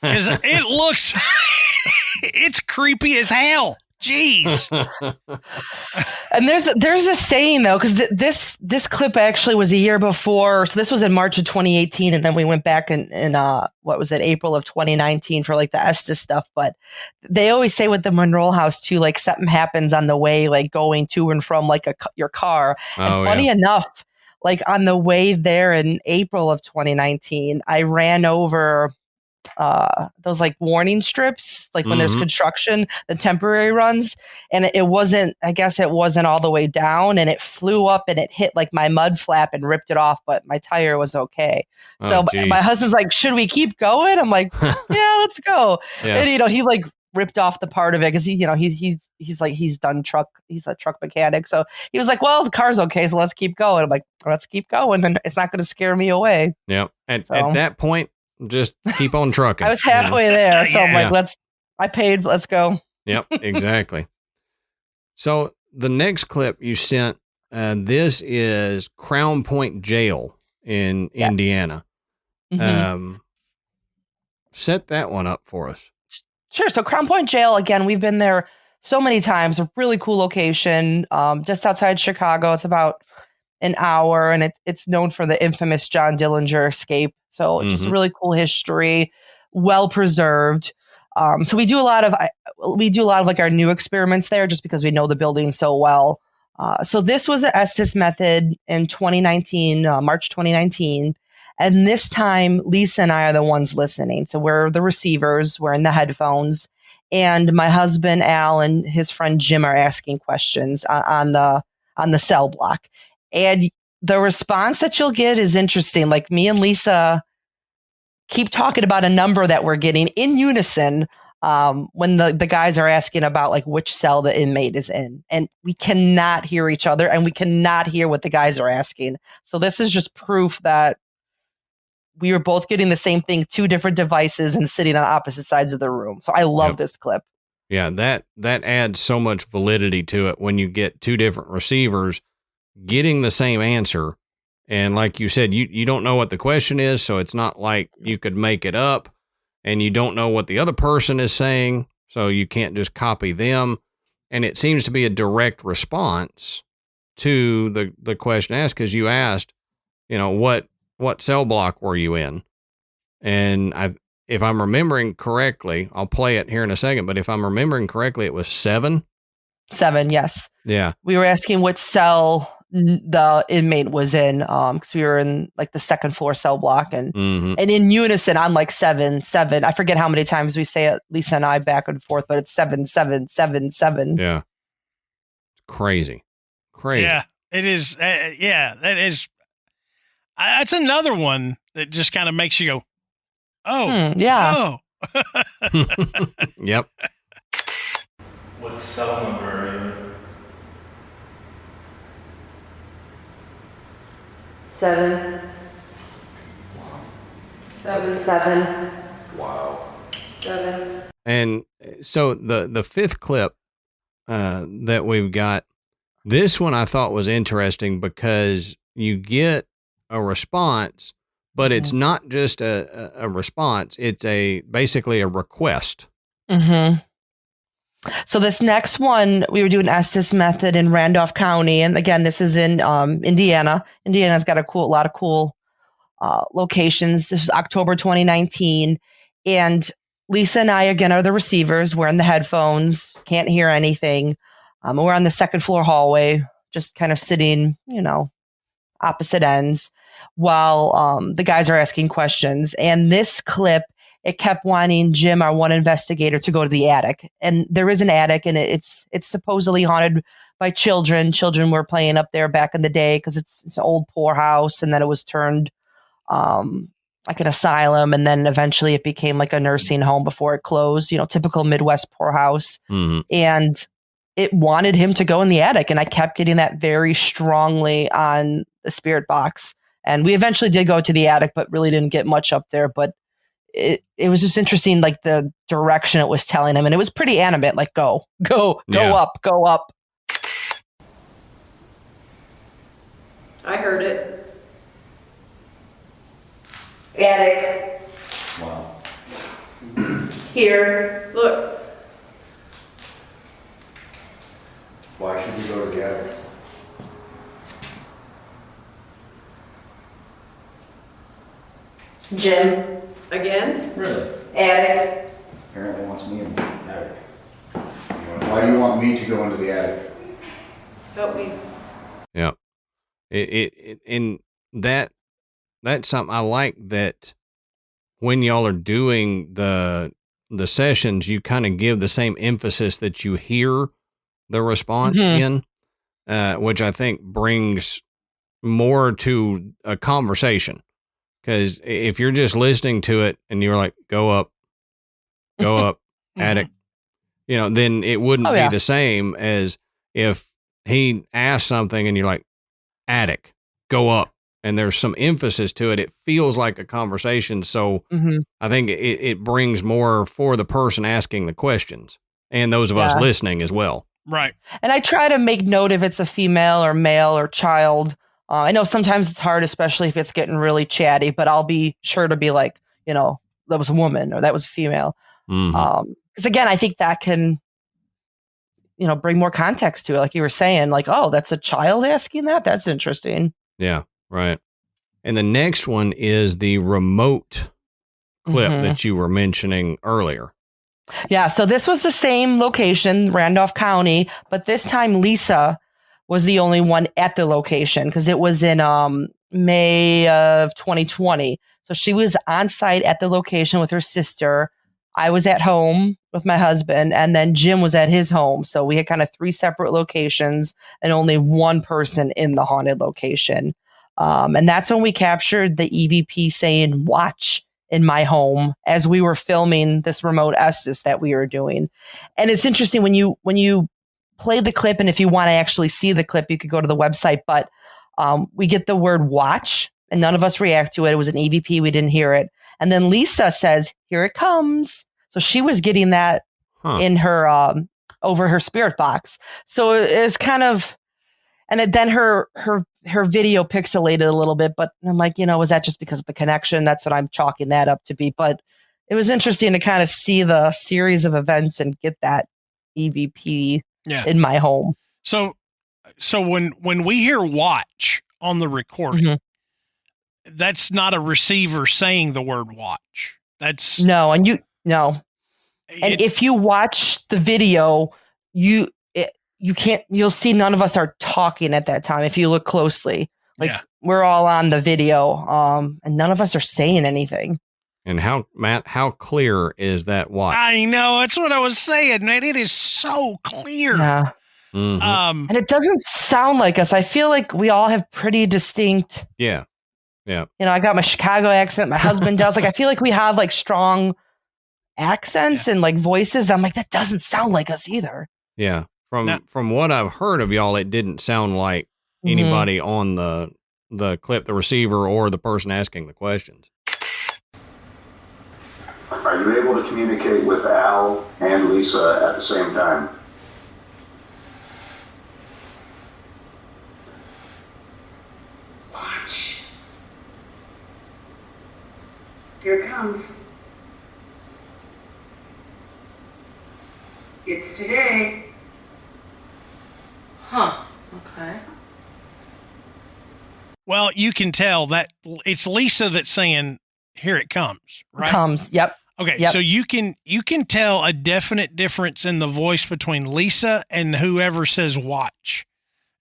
Because it looks, it's creepy as hell. Jeez. And there's a saying though, because this clip actually was a year before. So this was in March of 2018, and then we went back in April of 2019 for like the Estes stuff. But they always say with the Monroe house too, like something happens on the way, like going to and from like your car. And funny enough, like on the way there in April of 2019, I ran over those like warning strips, like when there's Mhm. construction, the temporary runs, and it wasn't, I guess it wasn't all the way down, and it flew up and it hit like my mud flap and ripped it off, but my tire was okay. Oh, So geez. my husband's like, should we keep going? I'm like, yeah, let's go. Yeah. And he like ripped off the part of it because he's done truck, he's a truck mechanic. So he was like, well, the car's okay, so let's keep going. I'm like, let's keep going, and it's not going to scare me away. Yeah. At So- that point, just keep on trucking. I was halfway there, so I'm Yeah. like, I paid, let's go. Yep, exactly. So the next clip you sent, this is Crown Point Jail in Yeah. Indiana. Mhm. Set that one up for us. Sure. So Crown Point Jail, again, we've been there so many times. A really cool location, just outside Chicago. It's about an hour, and it's known for the infamous John Dillinger escape. So just a really cool history, well preserved. So we do a lot of like our new experiments there, just because we know the building so well. So this was the Estes Method in 2019, March 2019. And this time, Lisa and I are the ones listening. So we're the receivers, we're in the headphones, and my husband Al and his friend Jim are asking questions on the cell block. And the response that you'll get is interesting. Like, me and Lisa keep talking about a number that we're getting in unison when the guys are asking about like which cell the inmate is in, and we cannot hear each other, and we cannot hear what the guys are asking. So this is just proof that we were both getting the same thing, two different devices, and sitting on opposite sides of the room. So I love this clip. Yeah, that adds so much validity to it when you get two different receivers getting the same answer. And like you said, you don't know what the question is, so it's not like you could make it up, and you don't know what the other person is saying, so you can't just copy them. And it seems to be a direct response to the question asked, because you asked, what cell block were you in? And if I'm remembering correctly, I'll play it here in a second, but if I'm remembering correctly, it was 7. 7, yes. Yeah. We were asking which cell the inmate was in, because we were in like the second floor cell block, and in unison, I'm like 7, 7. I forget how many times we say it, Lisa and I, back and forth, but it's 7, 7, 7, 7. Yeah. Crazy. Yeah, it is. Yeah, that is. That's another one that just kind of makes you go, oh, yeah. oh. Yep. What cell number are you in? 7. 7, 7. Wow. 7. And so the fifth clip that we've got, this one I thought was interesting because you get a response, but it's not just a response. It's basically a request. Mm-hmm. So this next one, we were doing Estes Method in Randolph County. And again, this is in Indiana. Indiana's got a lot of cool locations. This is October 2019. And Lisa and I, again, are the receivers. We're in the headphones, can't hear anything. We're on the second floor hallway, just kind of sitting, opposite ends, while the guys are asking questions. And this clip, it kept wanting Jim, our one investigator, to go to the attic. And there is an attic, and it's supposedly haunted by children. Children were playing up there back in the day because it's an old poorhouse, and then it was turned like an asylum, and then eventually it became like a nursing home before it closed. Typical Midwest poorhouse. And it wanted him to go in the attic, and I kept getting that very strongly on the spirit box. And we eventually did go to the attic, but really didn't get much up there. But it was just interesting, like the direction it was telling him, and it was pretty animate, like go up, go up. I heard it. Attic. Wow. Here. Look. Why should we go to the attic? Jim. Again? Really? Attic. Apparently wants me in the attic. Why do you want me to go into the attic? Help me. Yeah. And that's something I like, that when y'all are doing the sessions, you kind of give the same emphasis that you hear the response in, which I think brings more to a conversation. Because if you're just listening to it and you're like, go up, attic, then it wouldn't be the same as if he asked something and you're like, attic, go up. And there's some emphasis to it. It feels like a conversation. So I think it brings more for the person asking the questions and those of us listening as well. Right. And I try to make note if it's a female or male or child. I know sometimes it's hard, especially if it's getting really chatty, but I'll be sure to be like, that was a woman or that was a female. Because again, I think that can, bring more context to it. Like you were saying, like, oh, that's a child asking that. That's interesting. Yeah. Right. And the next one is the remote clip that you were mentioning earlier. Yeah. So this was the same location, Randolph County, but this time Lisa was the only one at the location because it was in May of 2020. So she was on site at the location with her sister. I was at home with my husband, and then Jim was at his home. So we had kind of 3 separate locations and only one person in the haunted location. And that's when we captured the EVP saying, watch in my home as we were filming this remote Estes that we were doing. And it's interesting when you play the clip, and if you want to actually see the clip, you could go to the website, but we get the word watch and none of us react to it. It was an EVP. We didn't hear it. And then Lisa says, here it comes. So she was getting that in her, over her spirit box. So it's kind of, and then her video pixelated a little bit, but I'm like, was that just because of the connection? That's what I'm chalking that up to be. But it was interesting to kind of see the series of events and get that EVP in my home. So when we hear watch on the recording, that's not a receiver saying the word watch. That's no. And if you watch the video, you can't, you'll see none of us are talking at that time. If you look closely, we're all on the video, and none of us are saying anything. And how clear is that watch? I know. That's what I was saying, man. It is so clear. Yeah. And it doesn't sound like us. I feel like we all have pretty distinct. Yeah. Yeah. I got my Chicago accent. My husband does. Like, I feel like we have like strong accents and like voices. I'm like, that doesn't sound like us either. Yeah. From what I've heard of y'all, it didn't sound like anybody on the clip, the receiver, or the person asking the questions. Are you able to communicate with Al and Lisa at the same time? Watch. Here it comes. It's today. Huh. Okay. Well, you can tell that it's Lisa that's saying, here it comes, right? Comes. Yep. Okay. Yep. So you can tell a definite difference in the voice between Lisa and whoever says watch.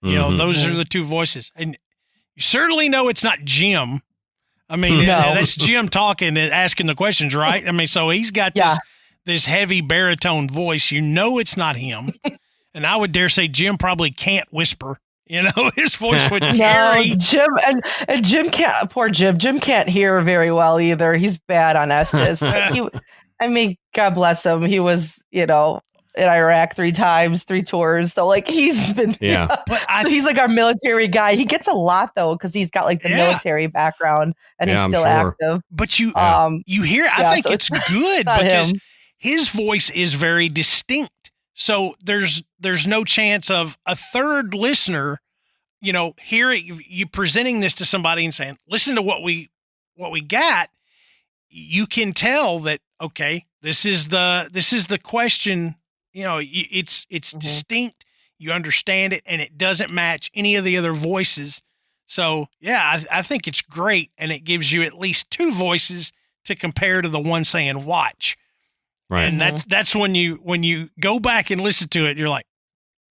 Those are the 2 voices. And you certainly know it's not Jim. I mean, that's Jim talking and asking the questions, right? I mean, so he's got this heavy baritone voice. It's not him. And I would dare say Jim probably can't whisper. His voice would carry. No, Jim and Jim can't. Poor Jim. Jim can't hear very well either. He's bad on Estes. God bless him. He was, in Iraq 3 times, 3 tours. So like he's been, But so he's like our military guy. He gets a lot though because he's got like the military background and he's still active. But you hear. I think it's good because his voice is very distinct. So there's no chance of a third listener, hearing you presenting this to somebody and saying, listen to what we got. You can tell that, okay, this is the question, it's distinct. You understand it and it doesn't match any of the other voices. So yeah, I think it's great. And it gives you at least 2 voices to compare to the one saying watch. Right. And that's when you go back and listen to it, you're like,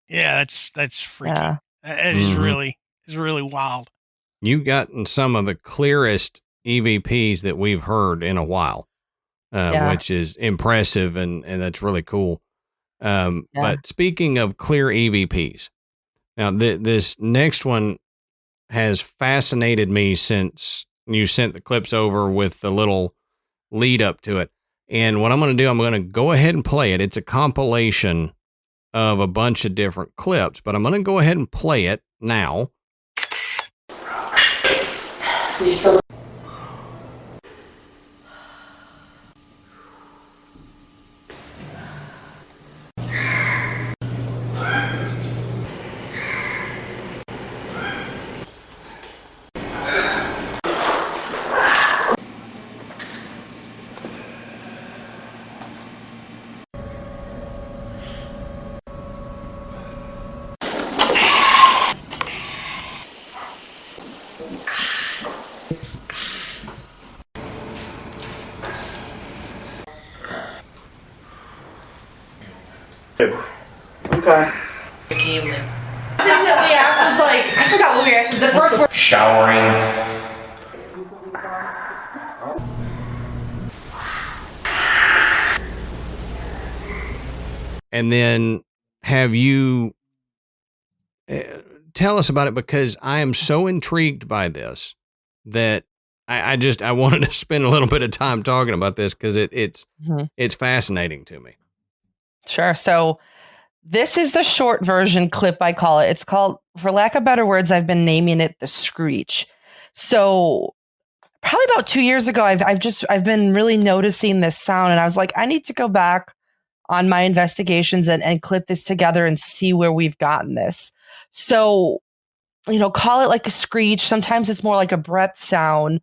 yeah, that's freaky. Yeah. It is really wild. You've gotten some of the clearest EVPs that we've heard in a while, which is impressive and that's really cool. But speaking of clear EVPs, now this next one has fascinated me since you sent the clips over with the little lead up to it. And what I'm going to do, I'm going to go ahead and play it. It's a compilation of a bunch of different clips, but I'm going to go ahead and play it now. You still Okay. Evening. I think what we asked was like, I forgot what we asked. The first word. Showering. And then have you tell us about it, because I am so intrigued by this that I wanted to spend a little bit of time talking about this because it's fascinating to me. Sure. So this is the short version clip, I call it. It's called, for lack of better words, I've been naming it the screech. So probably about 2 years ago, I've been really noticing this sound, and I was like, I need to go back on my investigations and clip this together and see where we've gotten this. So, call it like a screech. Sometimes it's more like a breath sound.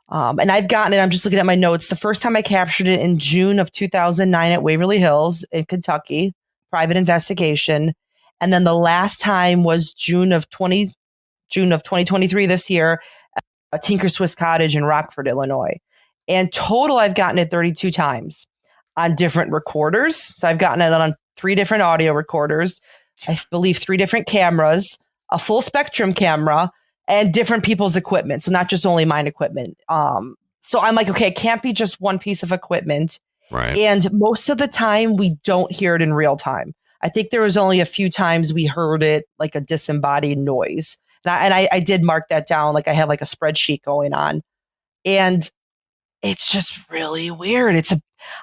And I've gotten it. I'm just looking at my notes. The first time I captured it in June of 2009 at Waverly Hills in Kentucky, private investigation. And then the last time was June of 2023 this year, at Tinker Swiss Cottage in Rockford, Illinois. And total, I've gotten it 32 times on different recorders. So I've gotten it on 3 different audio recorders. I believe 3 different cameras, a full spectrum camera, and different people's equipment. So not just only mine equipment. So I'm like, okay, it can't be just one piece of equipment. Right. And most of the time we don't hear it in real time. I think there was only a few times we heard it like a disembodied noise. And I did mark that down. Like I have like a spreadsheet going on, and it's just really weird.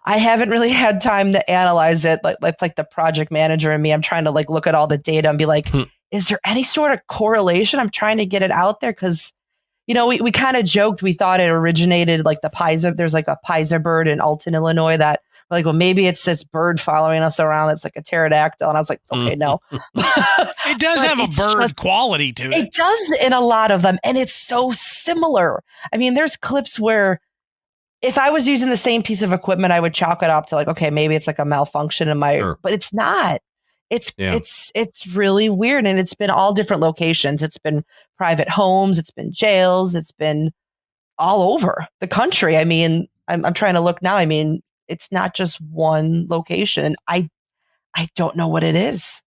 I haven't really had time to analyze it. Like the project manager and me, I'm trying to like look at all the data and be like, is there any sort of correlation? I'm trying to get it out there because, we kind of joked. We thought it originated like the Pizer. There's like a Pizer bird in Alton, Illinois that we're like, well, maybe it's this bird following us around. That's like a pterodactyl. And I was like, okay, no. It does have a bird quality to it. It does in a lot of them. And it's so similar. I mean, there's clips where if I was using the same piece of equipment, I would chalk it up to like, okay, maybe it's like a malfunction in my, but it's not. It's really weird. And it's been all different locations. It's been private homes. It's been jails. It's been all over the country. I mean, I'm trying to look now. I mean, it's not just one location. And I don't know what it is.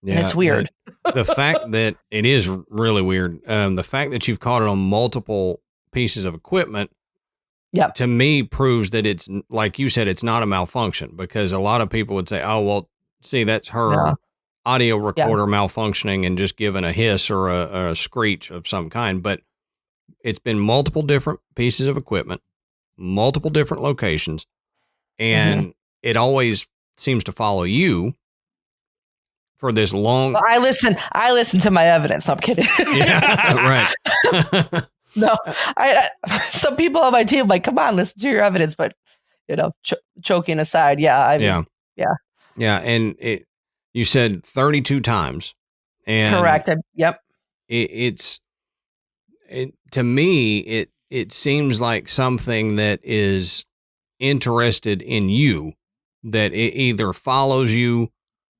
Yeah, and it's weird. The fact that it is really weird. The fact that you've caught it on multiple pieces of equipment, to me proves that it's, like you said, it's not a malfunction, because a lot of people would say, oh, well, see, that's her audio recorder malfunctioning and just giving a hiss or a screech of some kind. But it's been multiple different pieces of equipment, multiple different locations, and it always seems to follow you for this long. Well, I listen to my evidence. I'm kidding. Yeah, right. No, some people on my team like, come on, listen to your evidence. But choking aside, yeah. And you said 32 times, and correct. To me, it seems like something that is interested in you, that it either follows you,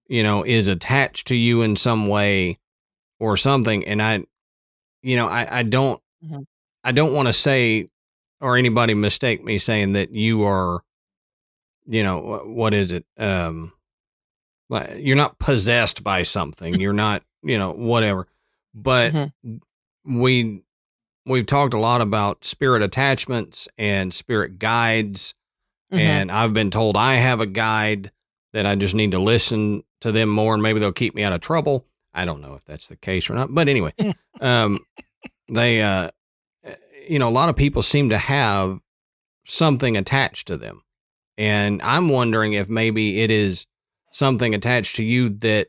is attached to you in some way or something. And I don't want to say, or anybody mistake me saying that you are, what is it? You're not possessed by something. You're not, whatever. But we've talked a lot about spirit attachments and spirit guides. And I've been told I have a guide that I just need to listen to them more and maybe they'll keep me out of trouble. I don't know if that's the case or not, but anyway, they, a lot of people seem to have something attached to them. And I'm wondering if maybe it is something attached to you that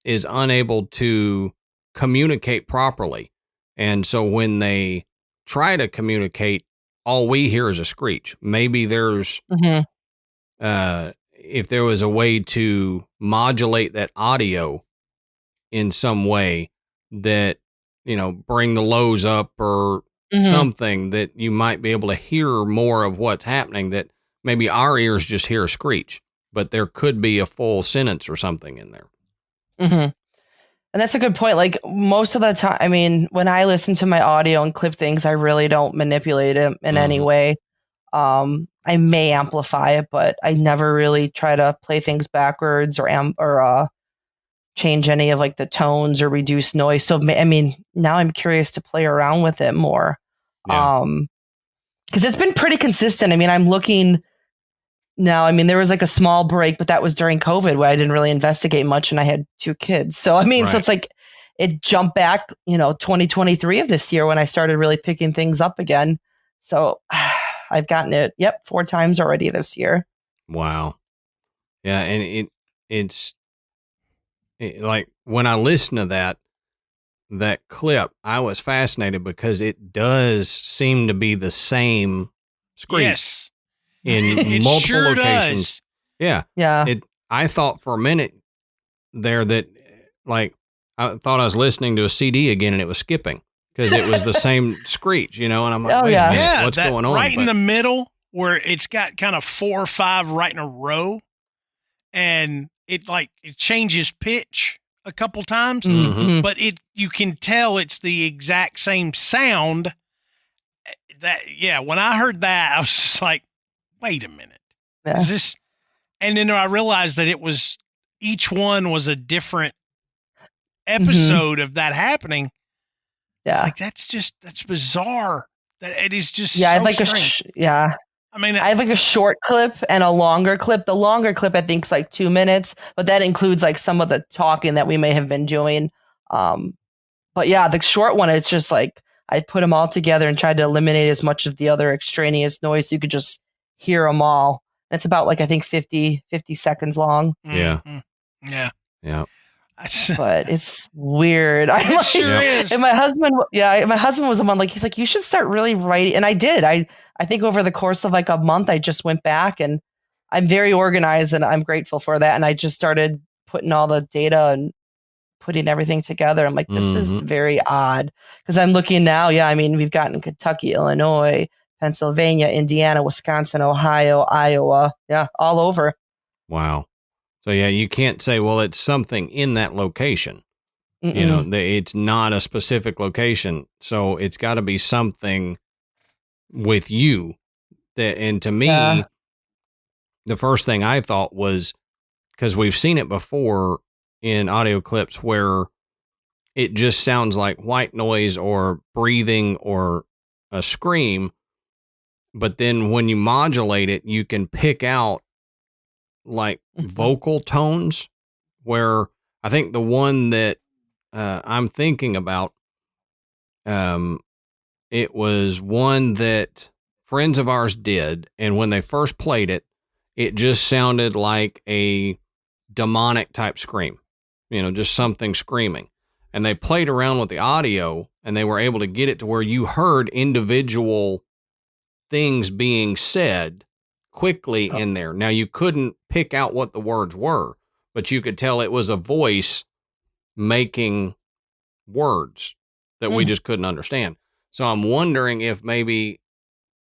is unable to communicate properly. And so when they try to communicate, all we hear is a screech. Maybe there's, if there was a way to modulate that audio in some way that, bring the lows up or something that you might be able to hear more of what's happening, that maybe our ears just hear a screech, but there could be a full sentence or something in there. And that's a good point. Like most of the time, I mean, when I listen to my audio and clip things, I really don't manipulate it in any way. I may amplify it, but I never really try to play things backwards or change any of like the tones or reduce noise. So, I mean, now I'm curious to play around with it more. Yeah. Because it's been pretty consistent. I mean, I'm looking now. I mean, there was like a small break, but that was during COVID where I didn't really investigate much and I had 2 kids. So, I mean, so it's like it jumped back, 2023 of this year when I started really picking things up again. So I've gotten it, 4 times already this year. Wow. Yeah. And it's like when I listen to that clip, I was fascinated because it does seem to be the same screech. Yes. In It multiple sure locations. does. Yeah. Yeah. I thought for a minute there that like I thought I was listening to a CD again and it was skipping because it was the same screech, and I'm like, wait a minute, what's going on? Right in the middle where it's got kind of 4 or 5 right in a row, and it changes pitch a couple times, but you can tell it's the exact same sound. When I heard that, I was just like, wait a minute. Yeah. Is this? And then I realized that each one was a different episode of that happening. Yeah. It's like, that's bizarre. That it is just I have so like strange. I mean, I have like a short clip and a longer clip. The longer clip, I think, is like 2 minutes, but that includes like some of the talking that we may have been doing. But yeah, the short one, it's just like I put them all together and tried to eliminate as much of the other extraneous noise so you could just hear them all. It's about like, I think 50 seconds long. Yeah. Yeah. Yeah. But it's weird. It sure is. And my husband was the one like, he's like, you should start really writing. And I did. I think over the course of like a month, I just went back and I'm very organized and I'm grateful for that. And I just started putting all the data and putting everything together. I'm like, this is very odd because I'm looking now. Yeah. I mean, we've gotten Kentucky, Illinois, Pennsylvania, Indiana, Wisconsin, Ohio, Iowa. Yeah. All over. Wow. So yeah, you can't say, well, it's something in that location. It's not a specific location. So it's got to be something with you that, and to me, the first thing I thought was, because we've seen it before in audio clips where it just sounds like white noise or breathing or a scream. But then when you modulate it, you can pick out like vocal tones, where I think the one that I'm thinking about, it was one that friends of ours did. And when they first played it, it just sounded like a demonic type scream, just something screaming. And they played around with the audio and they were able to get it to where you heard individual things being said quickly in there. Now you couldn't pick out what the words were, but you could tell it was a voice making words that we just couldn't understand. So I'm wondering if maybe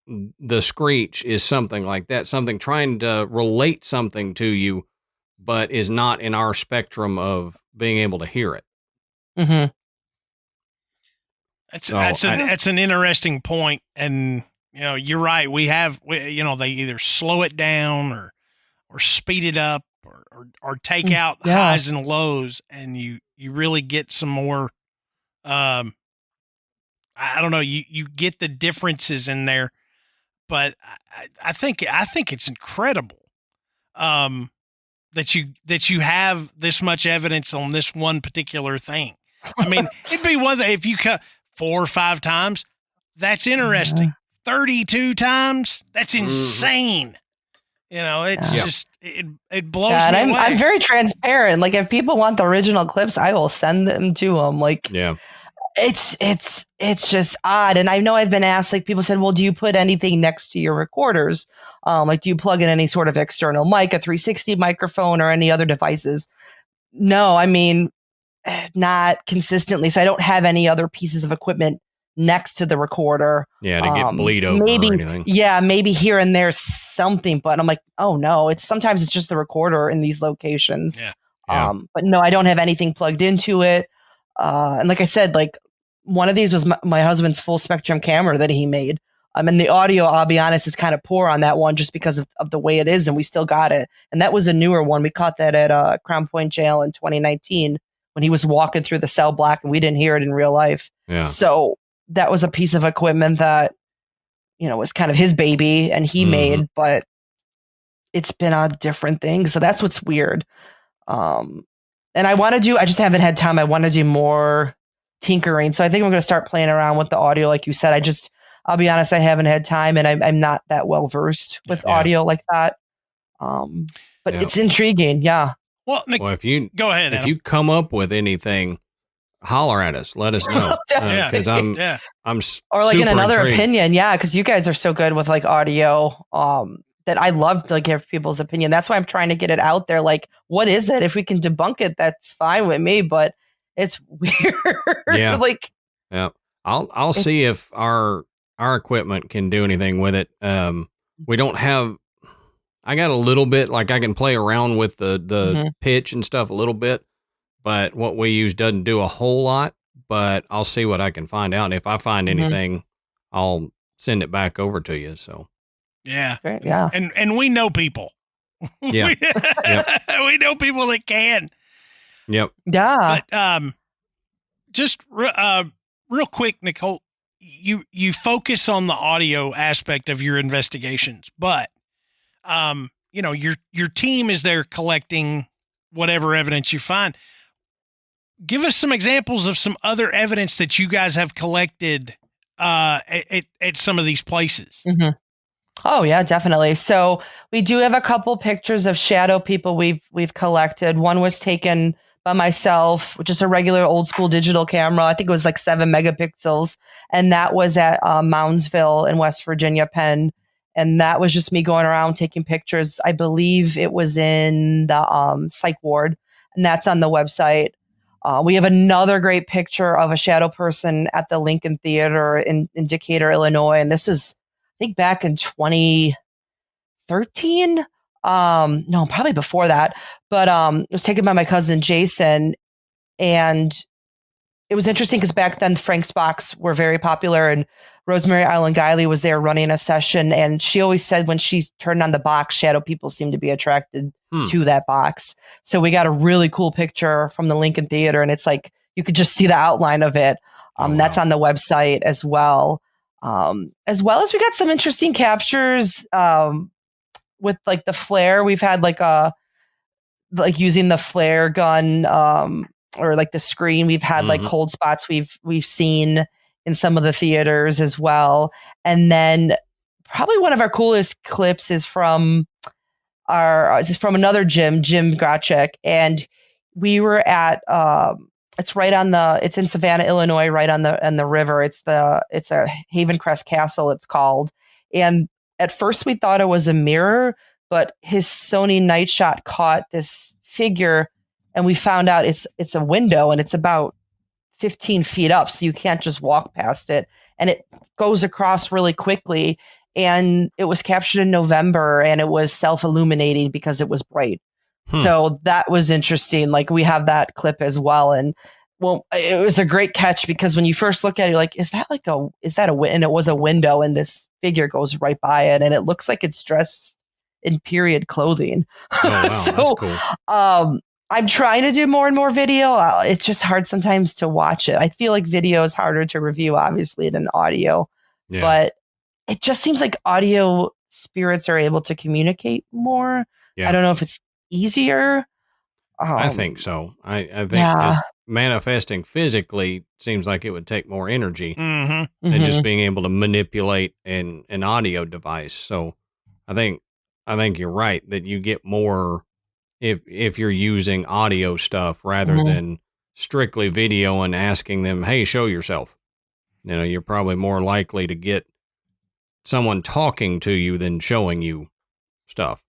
the screech is something like that, something trying to relate something to you, but is not in our spectrum of being able to hear it. That's an interesting point. And, you're right. We they either slow it down or speed it up or take out highs and lows. And you really get some more, I don't know. You get the differences in there, but I think it's incredible that you have this much evidence on this one particular thing. I mean, it'd be one thing if you cut 4 or 5 times. That's interesting. 32 times. That's insane. You know, it's just it blows me and away. I'm very transparent. Like if people want the original clips, I will send them to them. Like it's just odd. And I know I've been asked, like people said, well, do you put anything next to your recorders? Like do you plug in any sort of external mic, a 360 microphone or any other devices? No, I mean, not consistently. So I don't have any other pieces of equipment next to the recorder. Yeah, to get bleed over maybe, or anything. Yeah, maybe here and there something, but I'm like, oh no, sometimes it's just the recorder in these locations. Yeah. But no, I don't have anything plugged into it. And like I said, like one of these was my husband's full spectrum camera that he made. And the audio, I'll be honest, is kind of poor on that one just because of the way it is, and we still got it. And that was a newer one. We caught that at Crown Point Jail in 2019 when he was walking through the cell block, and we didn't hear it in real life. Yeah. So that was a piece of equipment that, you know, was kind of his baby and he made, but it's been a different thing. So that's what's weird. And I just haven't had time. I want to do more tinkering. So I think I'm going to start playing around with the audio. Like you said, I'll be honest, I haven't had time and I'm not that well versed with audio like that. But it's intriguing. Yeah. Well, Nick, if you go ahead, if Adam. you come up with anything, holler at us. Let us know. Because I'm or like in super another intrigued. opinion. Yeah. Cause you guys are so good with like audio, that I love to give people's opinion. That's why I'm trying to get it out there. Like, what is it? If we can debunk it, that's fine with me, but it's weird. Yeah. Yeah. I'll see if our equipment can do anything with it. We don't have, I got a little bit, like I can play around with the pitch and stuff a little bit, but what we use doesn't do a whole lot, but I'll see what I can find out. And if I find anything, I'll send it back over to you. So. Yeah. Great, yeah. And we know people. Yeah. We know people that can. Yep. Yeah. But just real quick, Nicole, you focus on the audio aspect of your investigations, but you know, your team is there collecting whatever evidence you find. Give us some examples of some other evidence that you guys have collected at some of these places. Oh yeah, definitely. So we do have a couple pictures of shadow people we've collected. One was taken by myself, which is a regular old school digital camera. I think it was like 7 megapixels. And that was at Moundsville in West Virginia, Penn. And that was just me going around taking pictures. I believe it was in the psych ward, and that's on the website. We have another great picture of a shadow person at the Lincoln Theater in Decatur, Illinois. And this is, I think, back in 2013. No, probably before that. But it was taken by my cousin Jason. And it was interesting because back then Frank's Box were very popular, and Rosemary Island Guiley was there running a session. And she always said when she turned on the box, shadow people seemed to be attracted to that box. So we got a really cool picture from the Lincoln Theater, and it's like you could just see the outline of it. That's on the website as well. As well as we got some interesting captures with like the flare. We've had like using the flare gun or like the screen. We've had like cold spots we've seen in some of the theaters as well. And then probably one of our coolest clips is from another Jim Grachek, and we were at it's in Savannah, Illinois, right on the river. It's a Haven Crest Castle, it's called. And at first we thought it was a mirror, but his Sony night shot caught this figure, and we found out it's a window, and it's about 15 feet up, so you can't just walk past it. And it goes across really quickly. And it was captured in November, and it was self-illuminating because it was bright. So that was interesting. Like we have that clip as well. And well, it was a great catch because when you first look at it, you're like, is that and it was a window, and this figure goes right by it, and it looks like it's dressed in period clothing. Oh, wow, So, that's cool. I'm trying to do more and more video. It's just hard sometimes to watch it. I feel like video is harder to review, obviously, than audio. Yeah. But it just seems like audio spirits are able to communicate more. Yeah. I don't know if it's easier. I think so. I think yeah. manifesting physically seems like it would take more energy Mm-hmm. than just being able to manipulate an audio device. So I think you're right that you get more if you're using audio stuff rather than strictly video and asking them, hey, show yourself. You know, you're probably more likely to get someone talking to you than showing you stuff.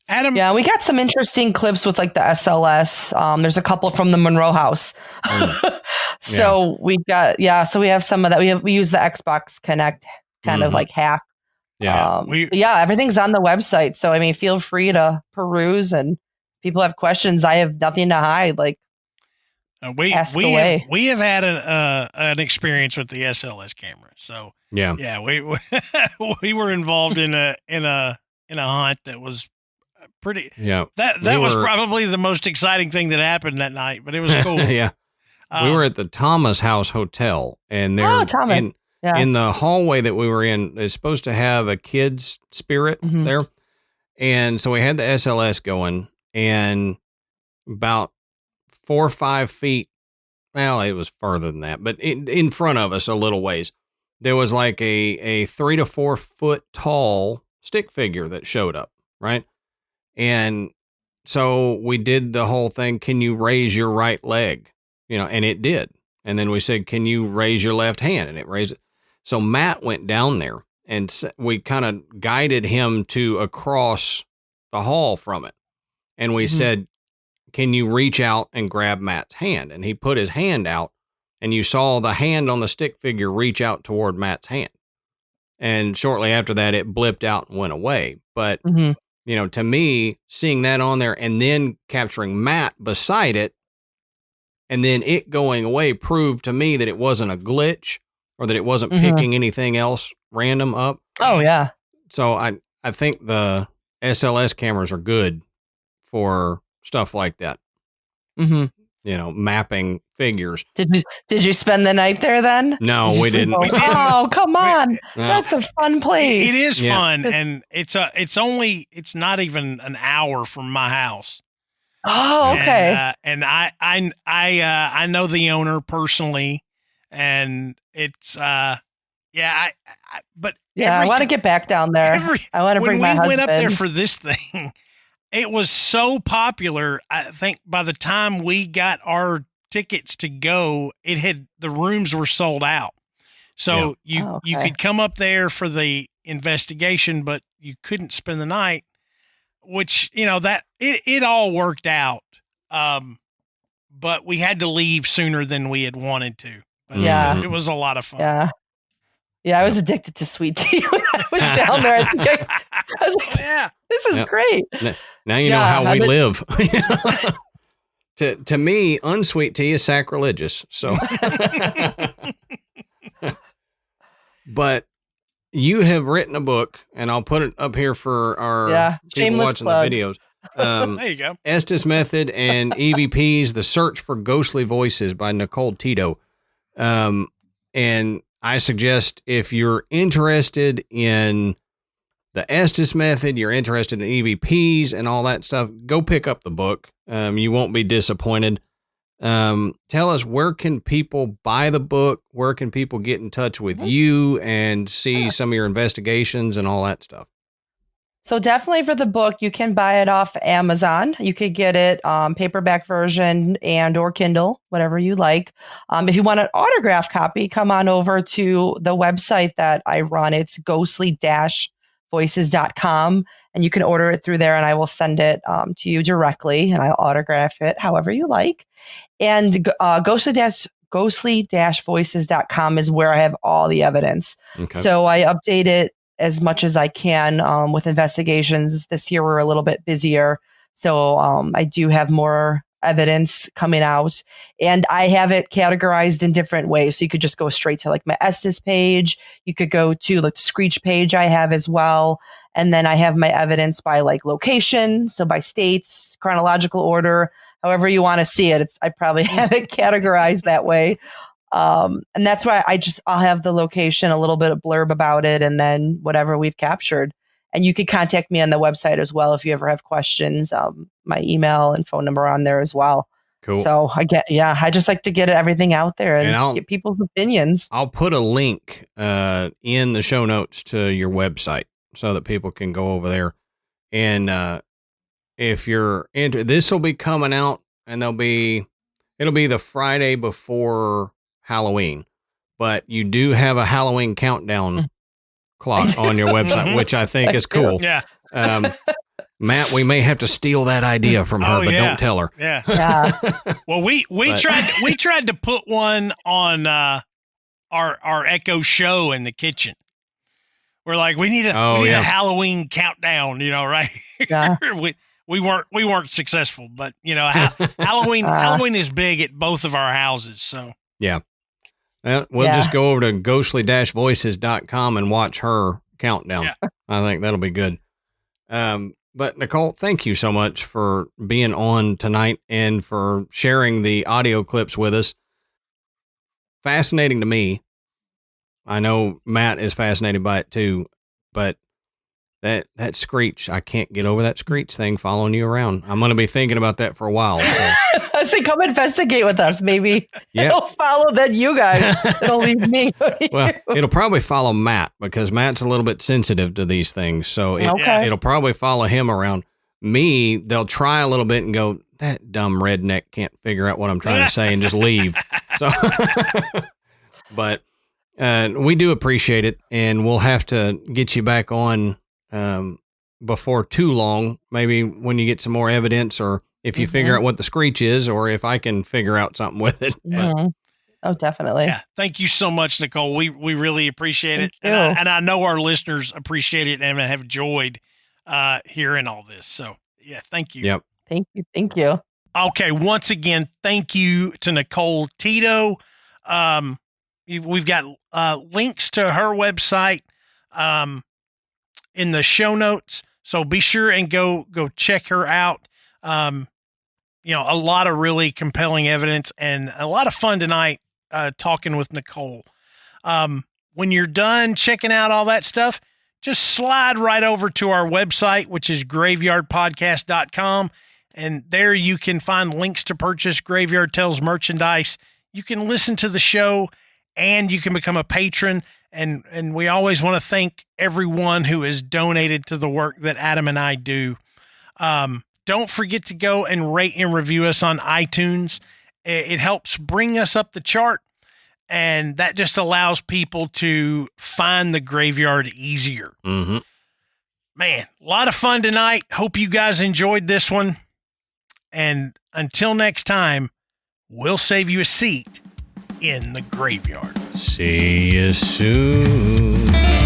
Adam. Yeah, we got some interesting clips with like the SLS. There's a couple from the Monroe house. So we got, so we have some of that. We use the Xbox Connect kind of like hack. Yeah. Everything's on the website. So, I mean, feel free to peruse, and people have questions. I have nothing to hide. Like, ask away. We have had an experience with the SLS camera. So we were involved in a hunt that was pretty. Yeah, that was probably the most exciting thing that happened that night. But it was cool. Yeah, we were at the Thomas House Hotel, and there in the hallway that we were in, it's supposed to have a kid's spirit there, and so we had the SLS going, and about 4 or 5 feet, well, it was further than that, but in front of us a little ways, there was like a 3 to 4 foot tall stick figure that showed up, right? And so we did the whole thing, can you raise your right leg? You know, and it did. And then we said, can you raise your left hand? And it raised it. So Matt went down there, and we kind of guided him to across the hall from it. And we said, can you reach out and grab Matt's hand? And he put his hand out, and you saw the hand on the stick figure reach out toward Matt's hand. And shortly after that, it blipped out and went away. But, you know, to me, seeing that on there and then capturing Matt beside it, and then it going away proved to me that it wasn't a glitch or that it wasn't picking anything else random up. Oh, yeah. So I think the SLS cameras are good for stuff like that. You know, mapping figures. Did you spend the night there then? No, we didn't. Oh, come on. That's a fun place. It is fun, and it's not even an hour from my house. Oh, okay. And I know the owner personally, and it's I want to get back down there. I want to bring my husband. When we went up there for this thing, it was so popular. I think by the time we got our tickets to go, the rooms were sold out. So you could come up there for the investigation, but you couldn't spend the night, which, you know, that it all worked out. But we had to leave sooner than we had wanted to. But it was a lot of fun. Yeah, I was addicted to sweet tea when I was down there. I was like, this is great. Now you know how we live. To me, unsweet tea is sacrilegious. So, but you have written a book, and I'll put it up here for our people watching the videos. There you go. Estes Method and EVPs, The Search for Ghostly Voices by Nicole Tito. And I suggest if you're interested in the Estes Method, you're interested in EVPs and all that stuff, go pick up the book. You won't be disappointed. Tell us, where can people buy the book? Where can people get in touch with you and see some of your investigations and all that stuff? So definitely for the book, you can buy it off Amazon. You could get it paperback version and or Kindle, whatever you like. If you want an autographed copy, come on over to the website that I run. It's ghostly-voices.com, and you can order it through there, and I will send it to you directly, and I'll autograph it however you like. And ghostly-voices.com is where I have all the evidence. Okay. So I update it as much as I can with investigations. This year we're a little bit busier, so I do have more evidence coming out. And I have it categorized in different ways. So you could just go straight to like my Estes page. You could go to like the Screech page I have as well. And then I have my evidence by like location. So by states, chronological order, however you want to see it. I probably have it categorized that way. And that's why I'll have the location, a little bit of blurb about it, and then whatever we've captured. And you could contact me on the website as well if you ever have questions. My email and phone number on there as well. Cool. So I just like to get everything out there and get people's opinions. I'll put a link in the show notes to your website so that people can go over there. And if you're into this, will be coming out, and it'll be the Friday before Halloween. But you do have a Halloween countdown clock on your website, which I think is cool. Yeah. Matt, we may have to steal that idea from her, but don't tell her. Yeah. Well, we tried to put one on our Echo show in the kitchen. We're like, we need a Halloween countdown, right? Yeah. we weren't successful, but Halloween is big at both of our houses. So yeah. We'll just go over to ghostly-voices.com and watch her countdown. Yeah. I think that'll be good. But Nicole, thank you so much for being on tonight and for sharing the audio clips with us. Fascinating to me. I know Matt is fascinated by it too, but that screech, I can't get over that screech thing following you around. I'm going to be thinking about that for a while. So. I say, come investigate with us. Maybe it'll follow then you guys. It'll leave me. Well, it'll probably follow Matt because Matt's a little bit sensitive to these things. So it'll probably follow him around. Me, they'll try a little bit and go, that dumb redneck can't figure out what I'm trying to say and just leave. So, but we do appreciate it, and we'll have to get you back on before too long, maybe when you get some more evidence, or if you figure out what the screech is, or if I can figure out something with it. Mm-hmm. Oh, definitely. Yeah. Thank you so much, Nicole. We really appreciate it. And I know our listeners appreciate it and have enjoyed hearing all this. So yeah, thank you. Yep. Thank you. Okay. Once again, thank you to Nicole Tito. We've got links to her website in the show notes. So be sure and go check her out. A lot of really compelling evidence and a lot of fun tonight talking with Nicole. When you're done checking out all that stuff, just slide right over to our website, which is graveyardpodcast.com. And there you can find links to purchase Graveyard Tales merchandise. You can listen to the show and you can become a patron. And we always want to thank everyone who has donated to the work that Adam and I do. Don't forget to go and rate and review us on iTunes. It helps bring us up the chart, and that just allows people to find the graveyard easier. Mm-hmm. Man, a lot of fun tonight. Hope you guys enjoyed this one. And until next time, we'll save you a seat in the graveyard. See you soon.